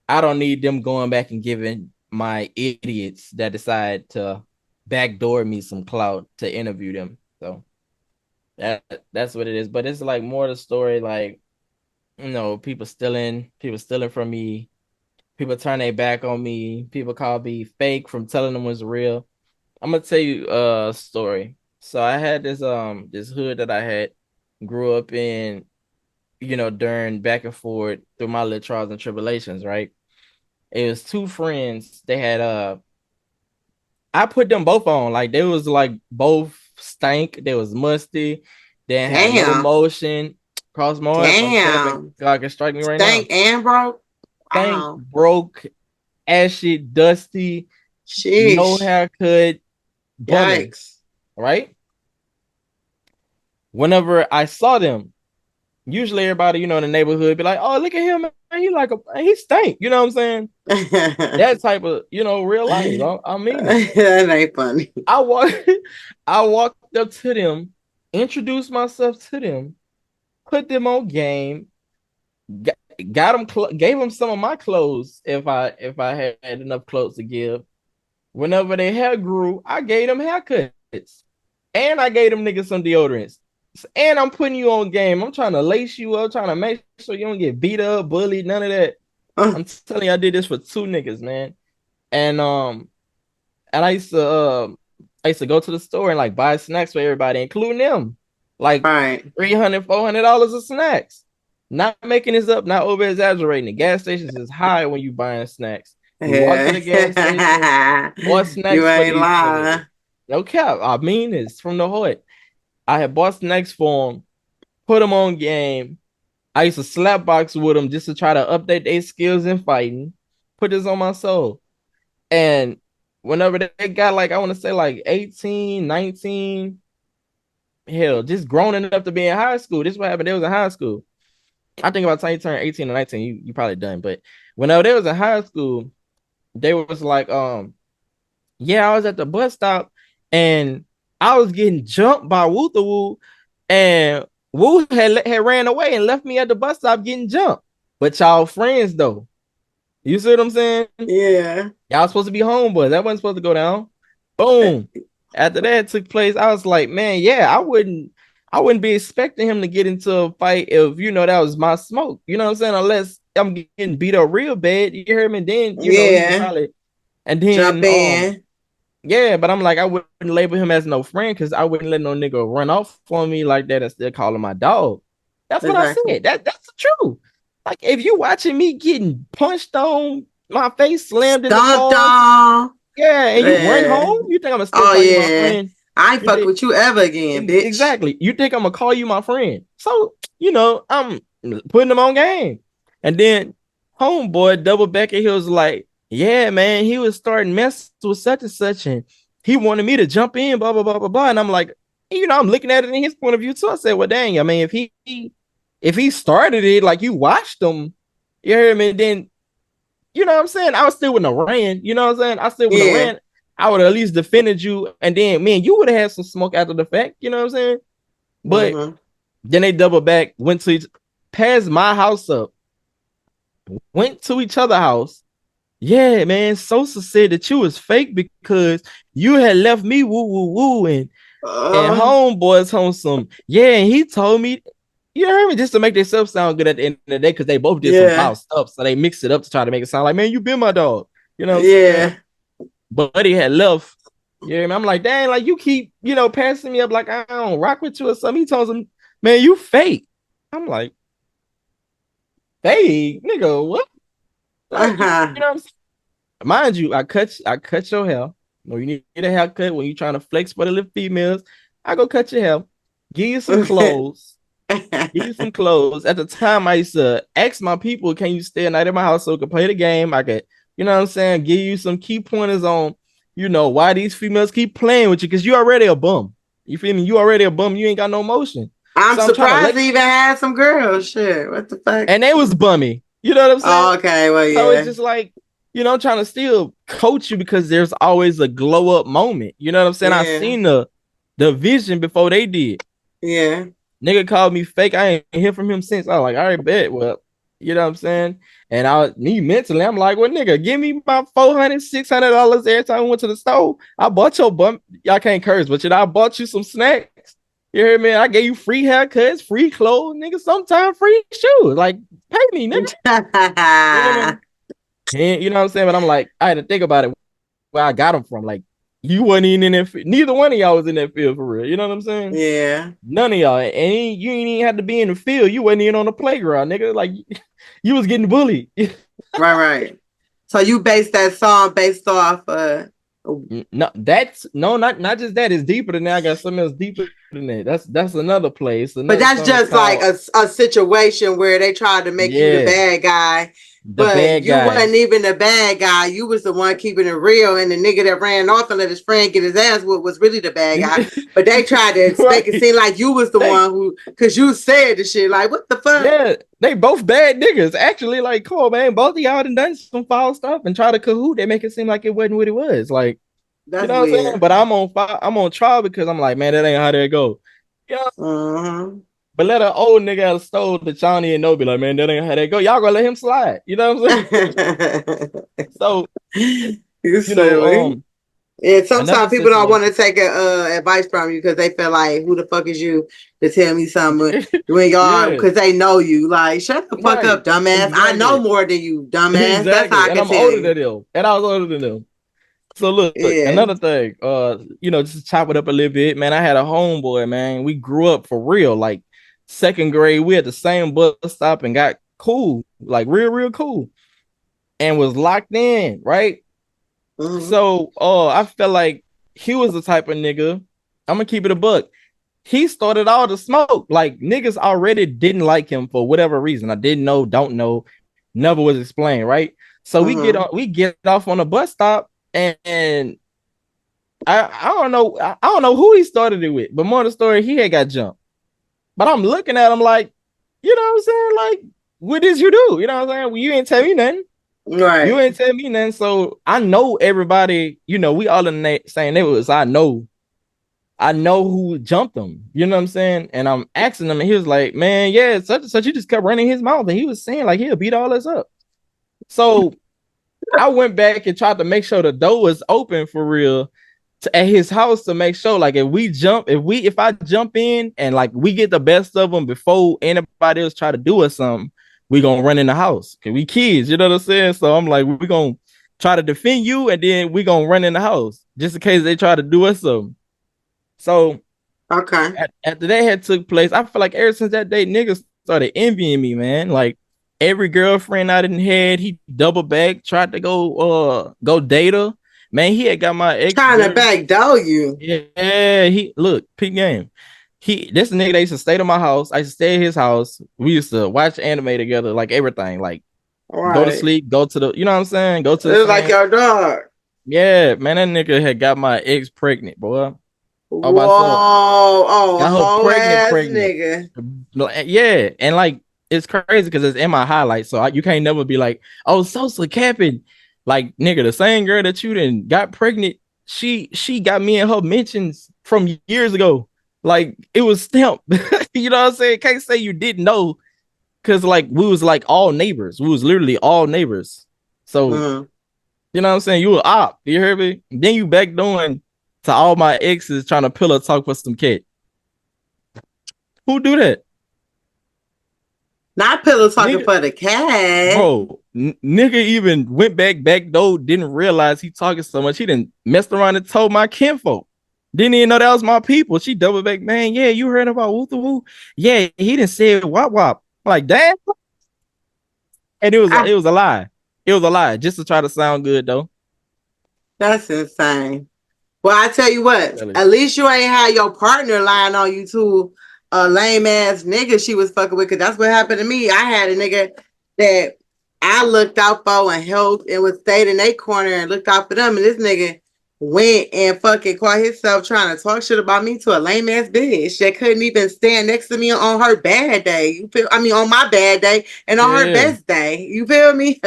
Speaker 2: I don't need them going back and giving my idiots that decide to backdoor me some clout to interview them. So that's what it is. But it's like more the story, like people stealing from me, people turn their back on me, people call me fake from telling them was real. I'm gonna tell you a story. So I had this hood that I had grew up in, during back and forth through my little trials and tribulations, right? It was two friends. They had I put them both on. Like they was like both stank. They was musty. They didn't have no
Speaker 1: Damn.
Speaker 2: emotion. Cross my heart. If I'm capping,
Speaker 1: Damn.
Speaker 2: God can strike me right now.
Speaker 1: Stank and broke.
Speaker 2: Stank,
Speaker 1: Wow.
Speaker 2: broke, ashy, dusty, no
Speaker 1: Sheesh.
Speaker 2: haircut, bumming.
Speaker 1: Yikes.
Speaker 2: Right? Whenever I saw them, usually everybody, in the neighborhood be like, "Oh, look at him, man. He stank." You know what I'm saying? That type of, real life. I mean it.
Speaker 1: That ain't funny.
Speaker 2: I walk, I walked up to them, introduced myself to them, put them on game, got them, gave them some of my clothes if I had enough clothes to give. Whenever their hair grew, I gave them haircuts, and I gave them niggas some deodorants. And I'm putting you on game. I'm trying to lace you up, trying to make sure you don't get beat up, bullied, none of that. I'm telling you, I did this for two niggas, man. And I used to go to the store and like buy snacks for everybody, including them. Like
Speaker 1: Right.
Speaker 2: $300-$400 of snacks. Not making this up, not over exaggerating. The gas stations is high when you buying snacks. We walk to the gas station, bought
Speaker 1: You
Speaker 2: snacks for
Speaker 1: ain't
Speaker 2: these
Speaker 1: lying.
Speaker 2: niggas. No cap. I mean, it's from the heart. I had bought snacks for them, put them on game. I used to slap box with them just to try to update their skills in fighting. Put this on my soul. And whenever they got like, I want to say like 18, 19, hell, just grown enough to be in high school. This is what happened. They was in high school. I think by the time you turn 18 or 19, you probably done. But whenever they was in high school, they was like, yeah, I was at the bus stop and I was getting jumped by Woo the Woo, and Woo had ran away and left me at the bus stop getting jumped. But y'all friends though. You see what I'm saying?
Speaker 1: Yeah.
Speaker 2: Y'all supposed to be homeboys. That wasn't supposed to go down. Boom. After that took place, I was like, man, yeah, I wouldn't be expecting him to get into a fight if that was my smoke. You know what I'm saying? Unless I'm getting beat up real bad. You hear me? And then he would
Speaker 1: Yeah.
Speaker 2: probably, and
Speaker 1: Jump
Speaker 2: then
Speaker 1: in.
Speaker 2: yeah, but I'm like, I wouldn't label him as no friend because I wouldn't let no nigga run off on me like that and still call him my dog. That's what I
Speaker 1: Exactly.
Speaker 2: said. That's the truth. Like if you watching me getting punched on, my face slammed in the
Speaker 1: Stomped
Speaker 2: car,
Speaker 1: on.
Speaker 2: yeah, and you run
Speaker 1: Yeah.
Speaker 2: home, you think I'm gonna still
Speaker 1: Oh
Speaker 2: call you my
Speaker 1: yeah.
Speaker 2: friend?
Speaker 1: I ain't
Speaker 2: You
Speaker 1: fuck
Speaker 2: think
Speaker 1: with you ever again, bitch.
Speaker 2: exactly? You think I'm gonna call you my friend? So I'm putting them on game, and then homeboy double back and he was like, "Yeah, man, he was starting mess with such and such, and he wanted me to jump in, blah blah blah blah blah." And I'm like, I'm looking at it in his point of view too. I said, "Well, dang, I mean, if he started it, like you watched him, you hear me? Then you know what I'm saying? I was still wouldn't have ran. You know what I'm saying? I still wouldn't have
Speaker 1: Yeah.
Speaker 2: ran. I would have at least defended you, and then man, you would have had some smoke after the fact. You know what I'm saying? But
Speaker 1: Mm-hmm.
Speaker 2: then they double back, went to passed my house up, went to each other house. Yeah, man. Sosa said that you was fake because you had left me woo woo woo and homeboys on some. Yeah, and he told me, you heard me, just to make themselves sound good at the end of the day because they both did some
Speaker 1: Yeah.
Speaker 2: foul stuff, so they mixed it up to try to make it sound like, man, you been my dog. You know what I'm saying?
Speaker 1: Yeah.
Speaker 2: Buddy had left. Yeah, I'm like, dang, like you keep, passing me up like I don't rock with you or something. He told him, man, you fake. I'm like, fake, nigga, what? Like,
Speaker 1: Uh-huh.
Speaker 2: what I'm saying? Mind you, I cut your hair. When you need a haircut, when you trying to flex for the little females, I go cut your hair, give you some clothes, give you some clothes. At the time, I used to ask my people, can you stay a night at my house so we could play the game? I could, you know what I'm saying, give you some key pointers on, why these females keep playing with you, because you already a bum. You feel me? You already a bum. You ain't got no motion.
Speaker 1: I'm
Speaker 2: So I'm trying to
Speaker 1: surprised
Speaker 2: let,
Speaker 1: they even had some girls. Shit. What the fuck?
Speaker 2: and they was bummy. You know what I'm saying?
Speaker 1: Oh, okay. Well,
Speaker 2: So it's
Speaker 1: yeah.
Speaker 2: just like, trying to still coach you because there's always a glow up moment. You know what I'm saying? I
Speaker 1: Yeah.
Speaker 2: seen the vision before they did.
Speaker 1: Yeah.
Speaker 2: Nigga called me fake. I ain't hear from him since. I was like, all right, bet. Well, you know what I'm saying? And me mentally, I'm like, well, nigga, give me about $400, $600 every time we went to the store. I bought your bum. Y'all can't curse, but I bought you some snacks. You hear me? I gave you free haircuts, free clothes, nigga. Sometimes free shoes. Like, pay me, nigga. You know what I mean? And, you know what I'm saying? But I'm like, I had to think about it where I got them from. Like, you wasn't even in that. Neither one of y'all was in that field for real. You know what I'm saying?
Speaker 1: Yeah.
Speaker 2: None of y'all, and you ain't even had to be in the field. You wasn't even on the playground, nigga. Like you was getting bullied.
Speaker 1: Right. So you based that song based off
Speaker 2: No, not just that. It's deeper than that. I got something else deeper than that. That's another place.
Speaker 1: but
Speaker 2: Another
Speaker 1: that's
Speaker 2: song
Speaker 1: just like
Speaker 2: called
Speaker 1: a situation where they tried to make you the
Speaker 2: Yeah,
Speaker 1: bad guy,
Speaker 2: the
Speaker 1: but
Speaker 2: bad
Speaker 1: you
Speaker 2: guy.
Speaker 1: wasn't even the bad guy. You was the one keeping it real, and the nigga that ran off and let his friend get his ass whooped was really the bad guy. But they tried to make it
Speaker 2: Right.
Speaker 1: seem like you was the
Speaker 2: They
Speaker 1: one who, because you said the shit. Like, what the fuck?
Speaker 2: yeah, they both bad niggas. Actually, like, cool, man. Both of y'all done some foul stuff and try to cahoot. They make it seem like it wasn't what it was. Like, you
Speaker 1: That's
Speaker 2: know what I'm saying?
Speaker 1: weird.
Speaker 2: But I'm on trial because I'm like, man, that ain't how that go. You know.
Speaker 1: Uh-huh.
Speaker 2: But let an old nigga out of stole the Johnny and no be like, man, that ain't how that go. Y'all gonna let him slide. You know what I'm saying? So,
Speaker 1: You
Speaker 2: you know,
Speaker 1: silly. And
Speaker 2: another
Speaker 1: sometimes people don't want to
Speaker 2: situation.
Speaker 1: take advice from you because they feel like, who the fuck is you to tell me something when y'all,
Speaker 2: Yeah,
Speaker 1: because they know you. Like, shut the fuck
Speaker 2: right.
Speaker 1: up, dumbass. I know
Speaker 2: Exactly.
Speaker 1: more than you, dumbass. That's how
Speaker 2: Exactly.
Speaker 1: I
Speaker 2: And
Speaker 1: can
Speaker 2: I'm
Speaker 1: tell
Speaker 2: older
Speaker 1: you.
Speaker 2: than them. And I was older than them. So look,
Speaker 1: Yeah.
Speaker 2: another thing, just to chop it up a little bit, man. I had a homeboy, man. We grew up for real, like second grade. We had the same bus stop and got cool, like real, real cool, and was locked in, right?
Speaker 1: Mm-hmm.
Speaker 2: So, I felt like he was the type of nigga. I'm gonna keep it a buck. He started all the smoke. Like niggas already didn't like him for whatever reason. I didn't know, don't know, never was explained, right? So
Speaker 1: Mm-hmm.
Speaker 2: we get off on a bus stop, and I don't know, I don't know who he started it with, but more of the story, he had got jumped. But I'm looking at him like, you know what I'm saying? Like, what did you do? You know what I'm saying? Well, you ain't tell me nothing. You
Speaker 1: Right.
Speaker 2: ain't tell me nothing. So I know everybody, we all in the same neighborhood. So I know who jumped him. You know what I'm saying? And I'm asking him, and he was like, man, yeah, such and such. He just kept running his mouth. And he was saying, like, he'll beat all this up. So I went back and tried to make sure the door was open for real at his house to make sure, like, if I jump in and like we get the best of them before anybody else try to do us something, we gonna run in the house. Cause we kids, you know what I'm saying? So I'm like, we gonna try to defend you, and then we gonna run in the house just in case they try to do us something. So
Speaker 1: Okay.
Speaker 2: after that had took place, I feel like ever since that day, niggas started envying me, man. Like every girlfriend I didn't had, he double back, tried to go date her. Man, he had got my ex
Speaker 1: Trying to
Speaker 2: girl.
Speaker 1: backdoor you.
Speaker 2: Yeah, he look, peak game. This nigga that used to stay to my house. I used to stay at his house. We used to watch anime together, like everything. Like
Speaker 1: All
Speaker 2: go to
Speaker 1: right.
Speaker 2: sleep, go to the, you know what I'm saying? Go to the
Speaker 1: It's like
Speaker 2: same.
Speaker 1: your dog.
Speaker 2: Yeah, man, that nigga had got my ex pregnant, boy. All by herself.
Speaker 1: Whoa. Oh,
Speaker 2: Got her
Speaker 1: whole
Speaker 2: pregnant,
Speaker 1: ass
Speaker 2: pregnant.
Speaker 1: nigga.
Speaker 2: Yeah, and like it's crazy because it's in my highlights, so you can't never be like, "Oh, Sosa capping." Like nigga, the same girl that you done got pregnant, she got me and her mentions from years ago. Like it was stamped. You know what I'm saying? Can't say you didn't know because like we was like all neighbors. We was literally all neighbors. So
Speaker 1: Mm.
Speaker 2: you know what I'm saying? You were op. You hear me? Then you back doing to all my exes trying to pillow talk for some kid. Who do that?
Speaker 1: Not pillow talking
Speaker 2: Nigga,
Speaker 1: for the cat.
Speaker 2: bro, nigga even went back door, didn't realize he talking so much. He didn't messed around and told my kinfolk. Didn't even know that was my people. She double back, man. Yeah, you heard about woo woo. Yeah, he didn't say wop wop. I'm like, damn. And
Speaker 1: Ah,
Speaker 2: it was a lie. It was a lie, just to try to sound good though.
Speaker 1: that's insane. Well, I tell you what,
Speaker 2: Really.
Speaker 1: at least you ain't had your partner lying on you to a lame ass nigga she was fucking with, because that's what happened to me. I had a nigga that I looked out for and helped and was stayed in their corner and looked out for them. And this nigga went and fucking caught himself trying to talk shit about me to a lame ass bitch that couldn't even stand next to me on her bad day. You feel? I mean, on my bad day and on her
Speaker 2: Yeah.
Speaker 1: best day. You feel me?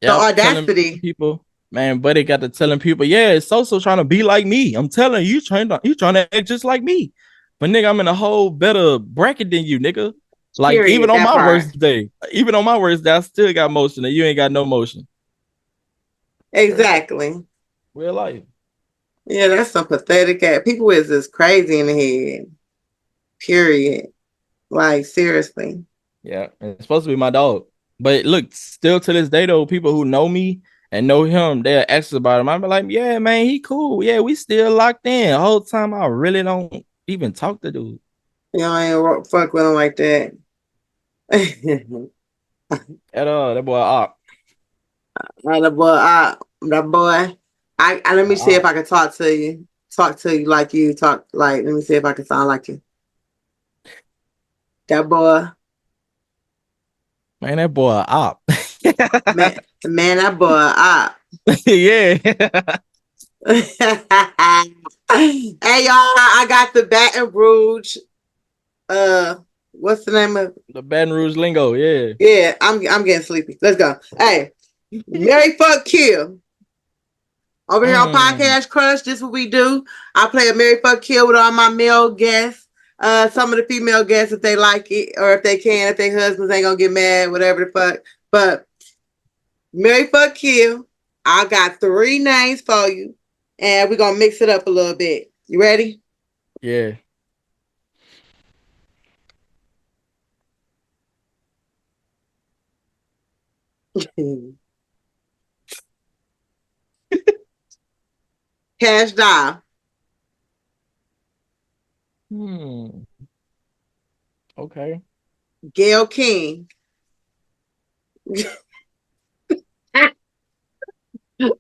Speaker 1: The
Speaker 2: Yep, telling
Speaker 1: audacity.
Speaker 2: people, man, buddy got to telling people, yeah, it's Sosa trying to be like me. I'm telling you, you trying to act just like me. But nigga, I'm in a whole better bracket than you, nigga. Like even
Speaker 1: Period.
Speaker 2: on
Speaker 1: That
Speaker 2: my
Speaker 1: part.
Speaker 2: worst day, I still got motion and you ain't got no motion.
Speaker 1: Exactly.
Speaker 2: Real life.
Speaker 1: Yeah, that's some pathetic ass. People is just crazy in the head. Period. Like seriously.
Speaker 2: Yeah, and it's supposed to be my dog. But look, still to this day though, people who know me and know him, they'll ask about him. I'm like, yeah, man, he cool. Yeah, we still locked in. The whole time I really don't even talk to dude.
Speaker 1: I ain't fuck with them like that.
Speaker 2: At all. That boy op.
Speaker 1: That boy, that boy. I let me see if
Speaker 2: Op.
Speaker 1: I can talk to you. Talk to you like you talk like. Let me see if I can sound like you. That boy,
Speaker 2: Man, that boy op.
Speaker 1: man, that boy,
Speaker 2: Yeah.
Speaker 1: Hey y'all, I got the Baton Rouge. What's the name of?
Speaker 2: The Baton Rouge lingo, yeah.
Speaker 1: Yeah, I'm getting sleepy. Let's go. Hey, Mary fuck kill. Over here on Podcast Krush, this is what we do. I play a Mary fuck kill with all my male guests. Some of the female guests if they like it, or if they can, if their husbands ain't gonna get mad, whatever the fuck. But Mary fuck kill. I got 3 names for you, and we're gonna mix it up a little bit. You ready?
Speaker 2: Yeah.
Speaker 1: Cash Doll.
Speaker 2: Okay.
Speaker 1: Gail King.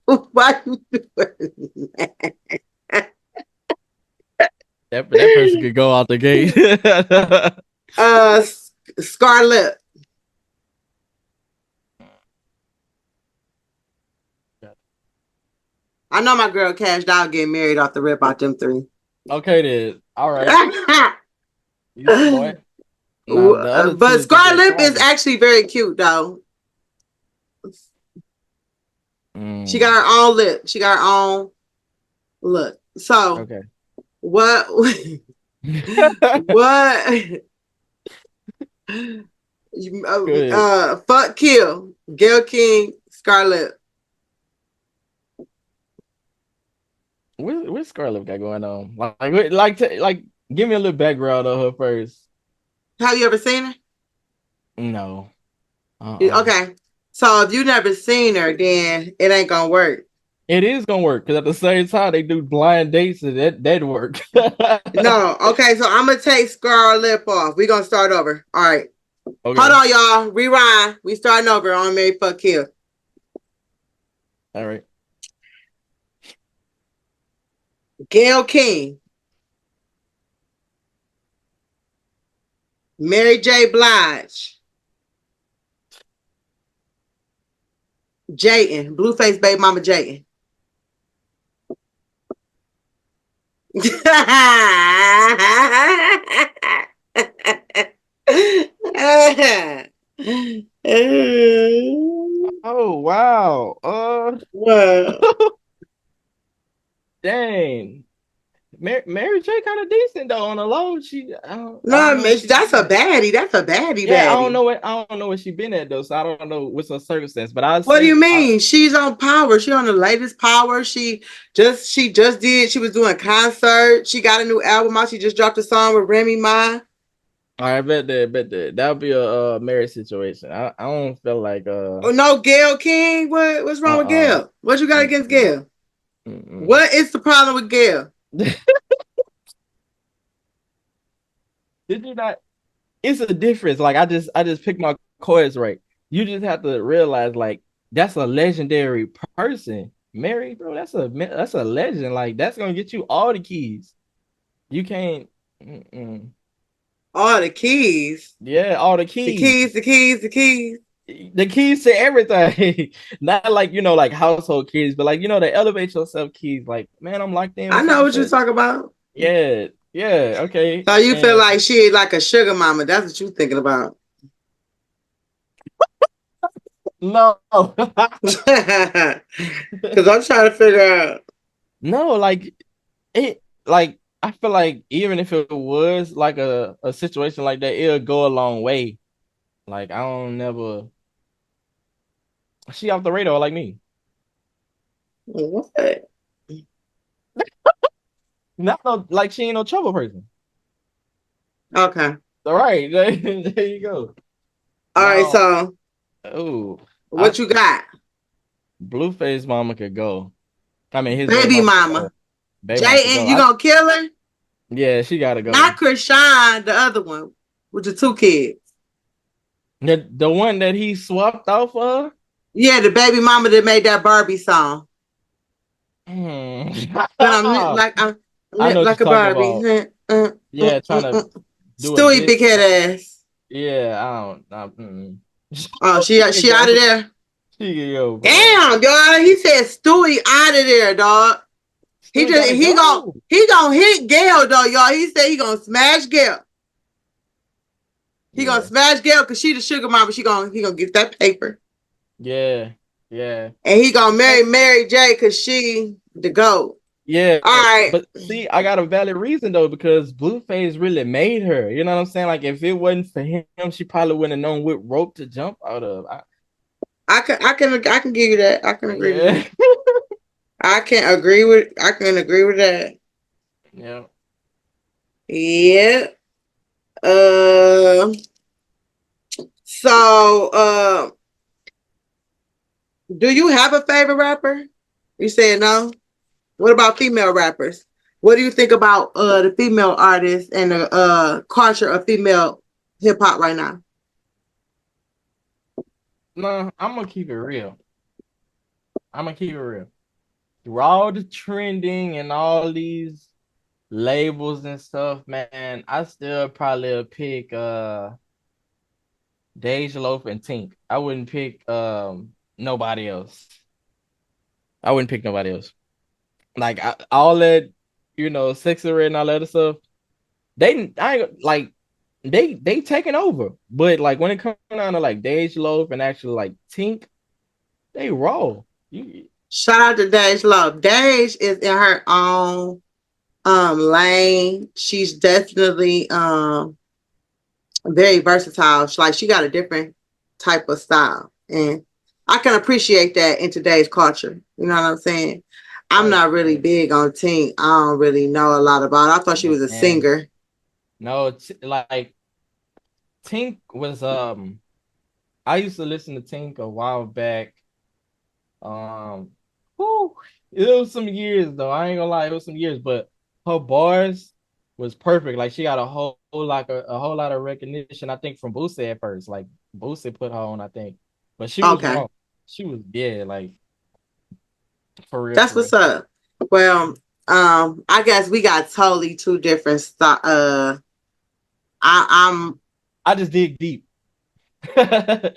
Speaker 1: Why you doing that?
Speaker 2: That person could go out the gate.
Speaker 1: Scarlett. I know my girl Cash Doll getting married off the rip out them 3.
Speaker 2: Okay then. All right. You boy. Now the other 2
Speaker 1: But
Speaker 2: is gonna be a
Speaker 1: Scarlett is
Speaker 2: problem.
Speaker 1: actually very cute though. She got her own lip. She got her own look. So
Speaker 2: Okay.
Speaker 1: what what fuck kill Gail King Scarlett.
Speaker 2: What's Scarlett got going on? Like, give me a little background on her first.
Speaker 1: Have you ever seen her?
Speaker 2: No.
Speaker 1: Okay. So if you never seen her, then it ain't gonna work.
Speaker 2: It is gonna work because at the same time they do blind dates and that work.
Speaker 1: No, okay, so I'm gonna take Scarlett off. We're gonna start over. All right. Okay. Hold on, y'all. Rewind. We starting over on Mary Fuck Kill.
Speaker 2: All right.
Speaker 1: Gail King. Mary J. Blige. Jayton. Blueface Baby Mama Jayton.
Speaker 2: Oh wow.
Speaker 1: What?
Speaker 2: Dang. Mary J kind of decent though on the low. I don't
Speaker 1: No,
Speaker 2: know
Speaker 1: Mitch, that's a baddie. That's a baddie.
Speaker 2: yeah,
Speaker 1: Baddie.
Speaker 2: I don't know what she been at though, so I don't know what's her circumstance. But I
Speaker 1: What do you
Speaker 2: see.
Speaker 1: mean? She's on Power. She on the latest Power. She just did. She was doing concert. She got a new album out. She just dropped a song with Remy Ma.
Speaker 2: All right, bet that that'll be a marriage situation. I don't feel like
Speaker 1: Oh no, Gail King. What's wrong with Gail? What you got against Gail? What is the problem with Gail?
Speaker 2: Did you not? It's a difference. Like I just picked my chords right. You just have to realize like that's a legendary person. Mary, bro, that's a legend. Like that's gonna get you all the keys. You can't.
Speaker 1: All the keys.
Speaker 2: Yeah, all the keys.
Speaker 1: The keys.
Speaker 2: The keys to everything. Not like like household keys, but like the elevate yourself keys. Like, man, I'm locked in.
Speaker 1: I know what you're talking about.
Speaker 2: Yeah, okay.
Speaker 1: So you feel like she like a sugar mama. That's what you're thinking about.
Speaker 2: No.
Speaker 1: Because I'm trying to figure out.
Speaker 2: No, like it like I feel like even if it was like a situation like that, it'll go a long way. Like I don't never she off the radar like me.
Speaker 1: What?
Speaker 2: Not no like she ain't no trouble person.
Speaker 1: Okay.
Speaker 2: All right, there you go.
Speaker 1: All right.
Speaker 2: Now,
Speaker 1: So,
Speaker 2: oh, I
Speaker 1: what you got?
Speaker 2: Blueface mama could go. I mean, his baby
Speaker 1: Baby
Speaker 2: mama could go.
Speaker 1: mama.
Speaker 2: Baby mama could
Speaker 1: Jay,
Speaker 2: go.
Speaker 1: and you gonna kill her?
Speaker 2: Yeah, she gotta
Speaker 1: Not
Speaker 2: go.
Speaker 1: Krishan, the other one with the two kids.
Speaker 2: The one that he swapped out for her?
Speaker 1: Yeah, the baby mama that made that Barbie song.
Speaker 2: Hmm.
Speaker 1: But I'm lit like I'm
Speaker 2: I
Speaker 1: lit
Speaker 2: know what
Speaker 1: like
Speaker 2: you're
Speaker 1: a
Speaker 2: talking
Speaker 1: Barbie.
Speaker 2: about. Yeah, trying to do a
Speaker 1: Stewie
Speaker 2: diss.
Speaker 1: big head ass.
Speaker 2: Yeah, I don't.
Speaker 1: Oh,
Speaker 2: She could
Speaker 1: she out of
Speaker 2: go.
Speaker 1: there.
Speaker 2: She could go, bro.
Speaker 1: Damn, y'all. He said Stewie out of there, dog.
Speaker 2: Still gotta go.
Speaker 1: He gonna hit Gail though, y'all. He said he gonna smash Gail. He gonna
Speaker 2: Yeah,
Speaker 1: smash Gail because she the sugar mama. He gonna get that paper.
Speaker 2: yeah, yeah.
Speaker 1: And he gonna
Speaker 2: And
Speaker 1: marry Mary J because she the goat.
Speaker 2: yeah,
Speaker 1: All right.
Speaker 2: but see, I got a valid reason though because Blueface really made her. You know what I'm saying? Like if it wasn't for him, she probably wouldn't have known what rope to jump out of.
Speaker 1: I can give you that. I can agree with
Speaker 2: Yeah,
Speaker 1: that. I can agree with that.
Speaker 2: yeah.
Speaker 1: Yeah. Uh so do you have a favorite rapper? You said no? What about female rappers? What do you think about the female artists and the culture of female hip hop right now?
Speaker 2: No, I'm gonna keep it real. I'm gonna keep it real. Through all the trending and all these labels and stuff, man, I still probably pick Dej Loaf and Tink. I wouldn't pick nobody else. I wouldn't pick nobody else. Like all that, Sexy Red and all that other stuff. I ain't like they taking over. But like when it comes down to like Dej Loaf and actually like Tink, they raw.
Speaker 1: Shout out to Dej Love. Dej is in her own lane. She's definitely very versatile. She got a different type of style. And I can appreciate that in today's culture. You know what I'm saying? I'm
Speaker 2: Right,
Speaker 1: not really
Speaker 2: right.
Speaker 1: big on Tink. I don't really know a lot about her. I thought she was a
Speaker 2: Man,
Speaker 1: singer.
Speaker 2: no, like Tink was I used to listen to Tink a while back. Um, whew, it was some years though. I ain't gonna lie, it was some years, but her bars was perfect. Like she got a whole lot of recognition. I think from Boosie at first. Like Boosie put her on, I think, but she was
Speaker 1: Okay.
Speaker 2: wrong. She was like for real,
Speaker 1: That's
Speaker 2: for real.
Speaker 1: what's up. Well, I guess we got totally two different I'm
Speaker 2: I just dig deep.
Speaker 1: I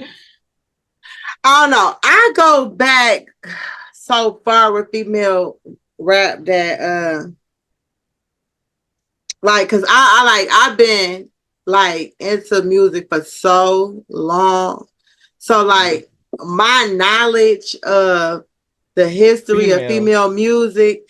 Speaker 1: don't know. I go back so far with female rap that like cause I like I've been like into music for so long. So like my knowledge of the history of
Speaker 2: Female
Speaker 1: female music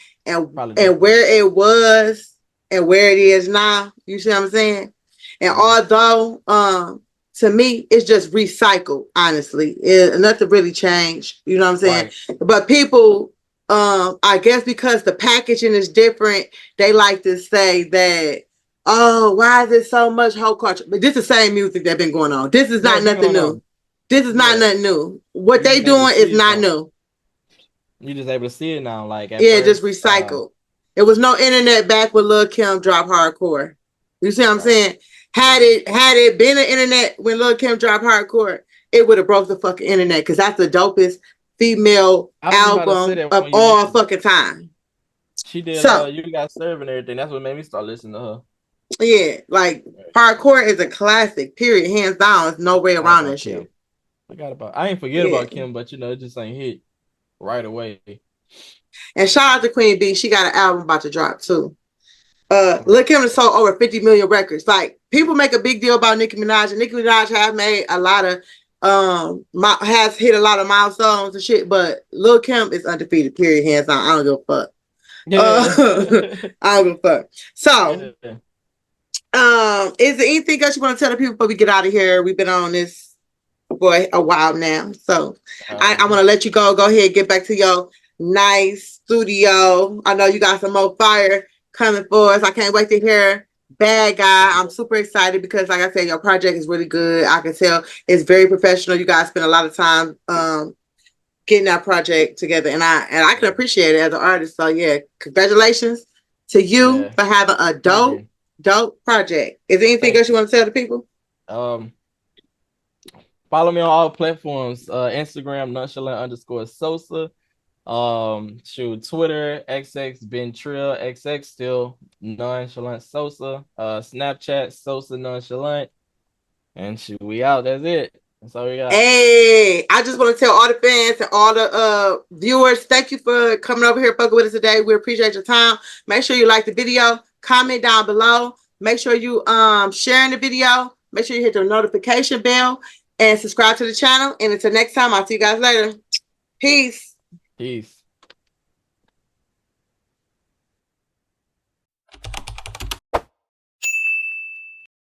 Speaker 2: probably
Speaker 1: and
Speaker 2: different.
Speaker 1: where it was and where it is now. You see what I'm saying? And
Speaker 2: Mhm.
Speaker 1: although to me it's just recycled, honestly. Nothing really changed. You know what I'm saying?
Speaker 2: Right.
Speaker 1: But people I guess because the packaging is different, they like to say that, oh, why is there so much whole culture? But this is the same music that's been going on. This is
Speaker 2: Yeah,
Speaker 1: not
Speaker 2: it's been
Speaker 1: nothing
Speaker 2: going
Speaker 1: new.
Speaker 2: on.
Speaker 1: This is not
Speaker 2: Yeah,
Speaker 1: nothing new. What
Speaker 2: you
Speaker 1: they
Speaker 2: just able to
Speaker 1: doing is
Speaker 2: see it
Speaker 1: not
Speaker 2: now.
Speaker 1: new.
Speaker 2: You just able to see it now. Like at
Speaker 1: Yeah, just
Speaker 2: first,
Speaker 1: recycled. It was no internet back when Lil Kim dropped hardcore. You see what I'm
Speaker 2: right.
Speaker 1: saying?
Speaker 2: Yeah.
Speaker 1: Had it been an internet when Lil Kim dropped hardcore, it would have broke the fucking internet because that's the dopest female
Speaker 2: I was just about to say
Speaker 1: album
Speaker 2: that
Speaker 1: of
Speaker 2: when you
Speaker 1: all
Speaker 2: mentioned
Speaker 1: fucking time.
Speaker 2: she did
Speaker 1: So
Speaker 2: You Got Served and everything. That's what made me start listening to her.
Speaker 1: yeah, like hardcore is a classic, period, hands down. There's no way
Speaker 2: Forgot
Speaker 1: around
Speaker 2: about
Speaker 1: that
Speaker 2: Kim.
Speaker 1: shit.
Speaker 2: I ain't forget
Speaker 1: Yeah.
Speaker 2: about Kim, but it just ain't hit right away.
Speaker 1: And shout out to Queen B. She got an album about to drop too.
Speaker 2: Mm.
Speaker 1: Lil Kim has sold over 50 million records. Like people make a big deal about Nicki Minaj, and Nicki Minaj has made a lot of has hit a lot of milestones and shit, but Lil Kim is undefeated, period, hands on. I don't give a fuck.
Speaker 2: Yeah.
Speaker 1: I don't give a fuck. So,
Speaker 2: Yeah.
Speaker 1: is there anything else you want to tell the people before we get out of here? We've been on this for a while now. So I want to let you go. Go ahead, get back to your nice studio. I know you got some more fire coming for us. I can't wait to hear Bad Guy. I'm super excited because, like I said, your project is really good. I can tell it's very professional. You guys spend a lot of time getting that project together, and I can appreciate it as an artist. So yeah, congratulations to you for having a dope project. Is there anything else you want to tell the people?
Speaker 2: Follow me on all platforms. Instagram, Nonchalant_Sosa. Twitter, XX Ben Trill, XX still Nonchalant Sosa. Snapchat, Sosa Nonchalant. And we out. That's it. That's all we got.
Speaker 1: Hey, I just want to tell all the fans and all the viewers, thank you for coming over here fucking with us today. We appreciate your time. Make sure you like the video, comment down below. Make sure you sharing the video. Make sure you hit the notification bell and subscribe to the channel. And until next time, I'll see you guys later. Peace.
Speaker 2: Peace.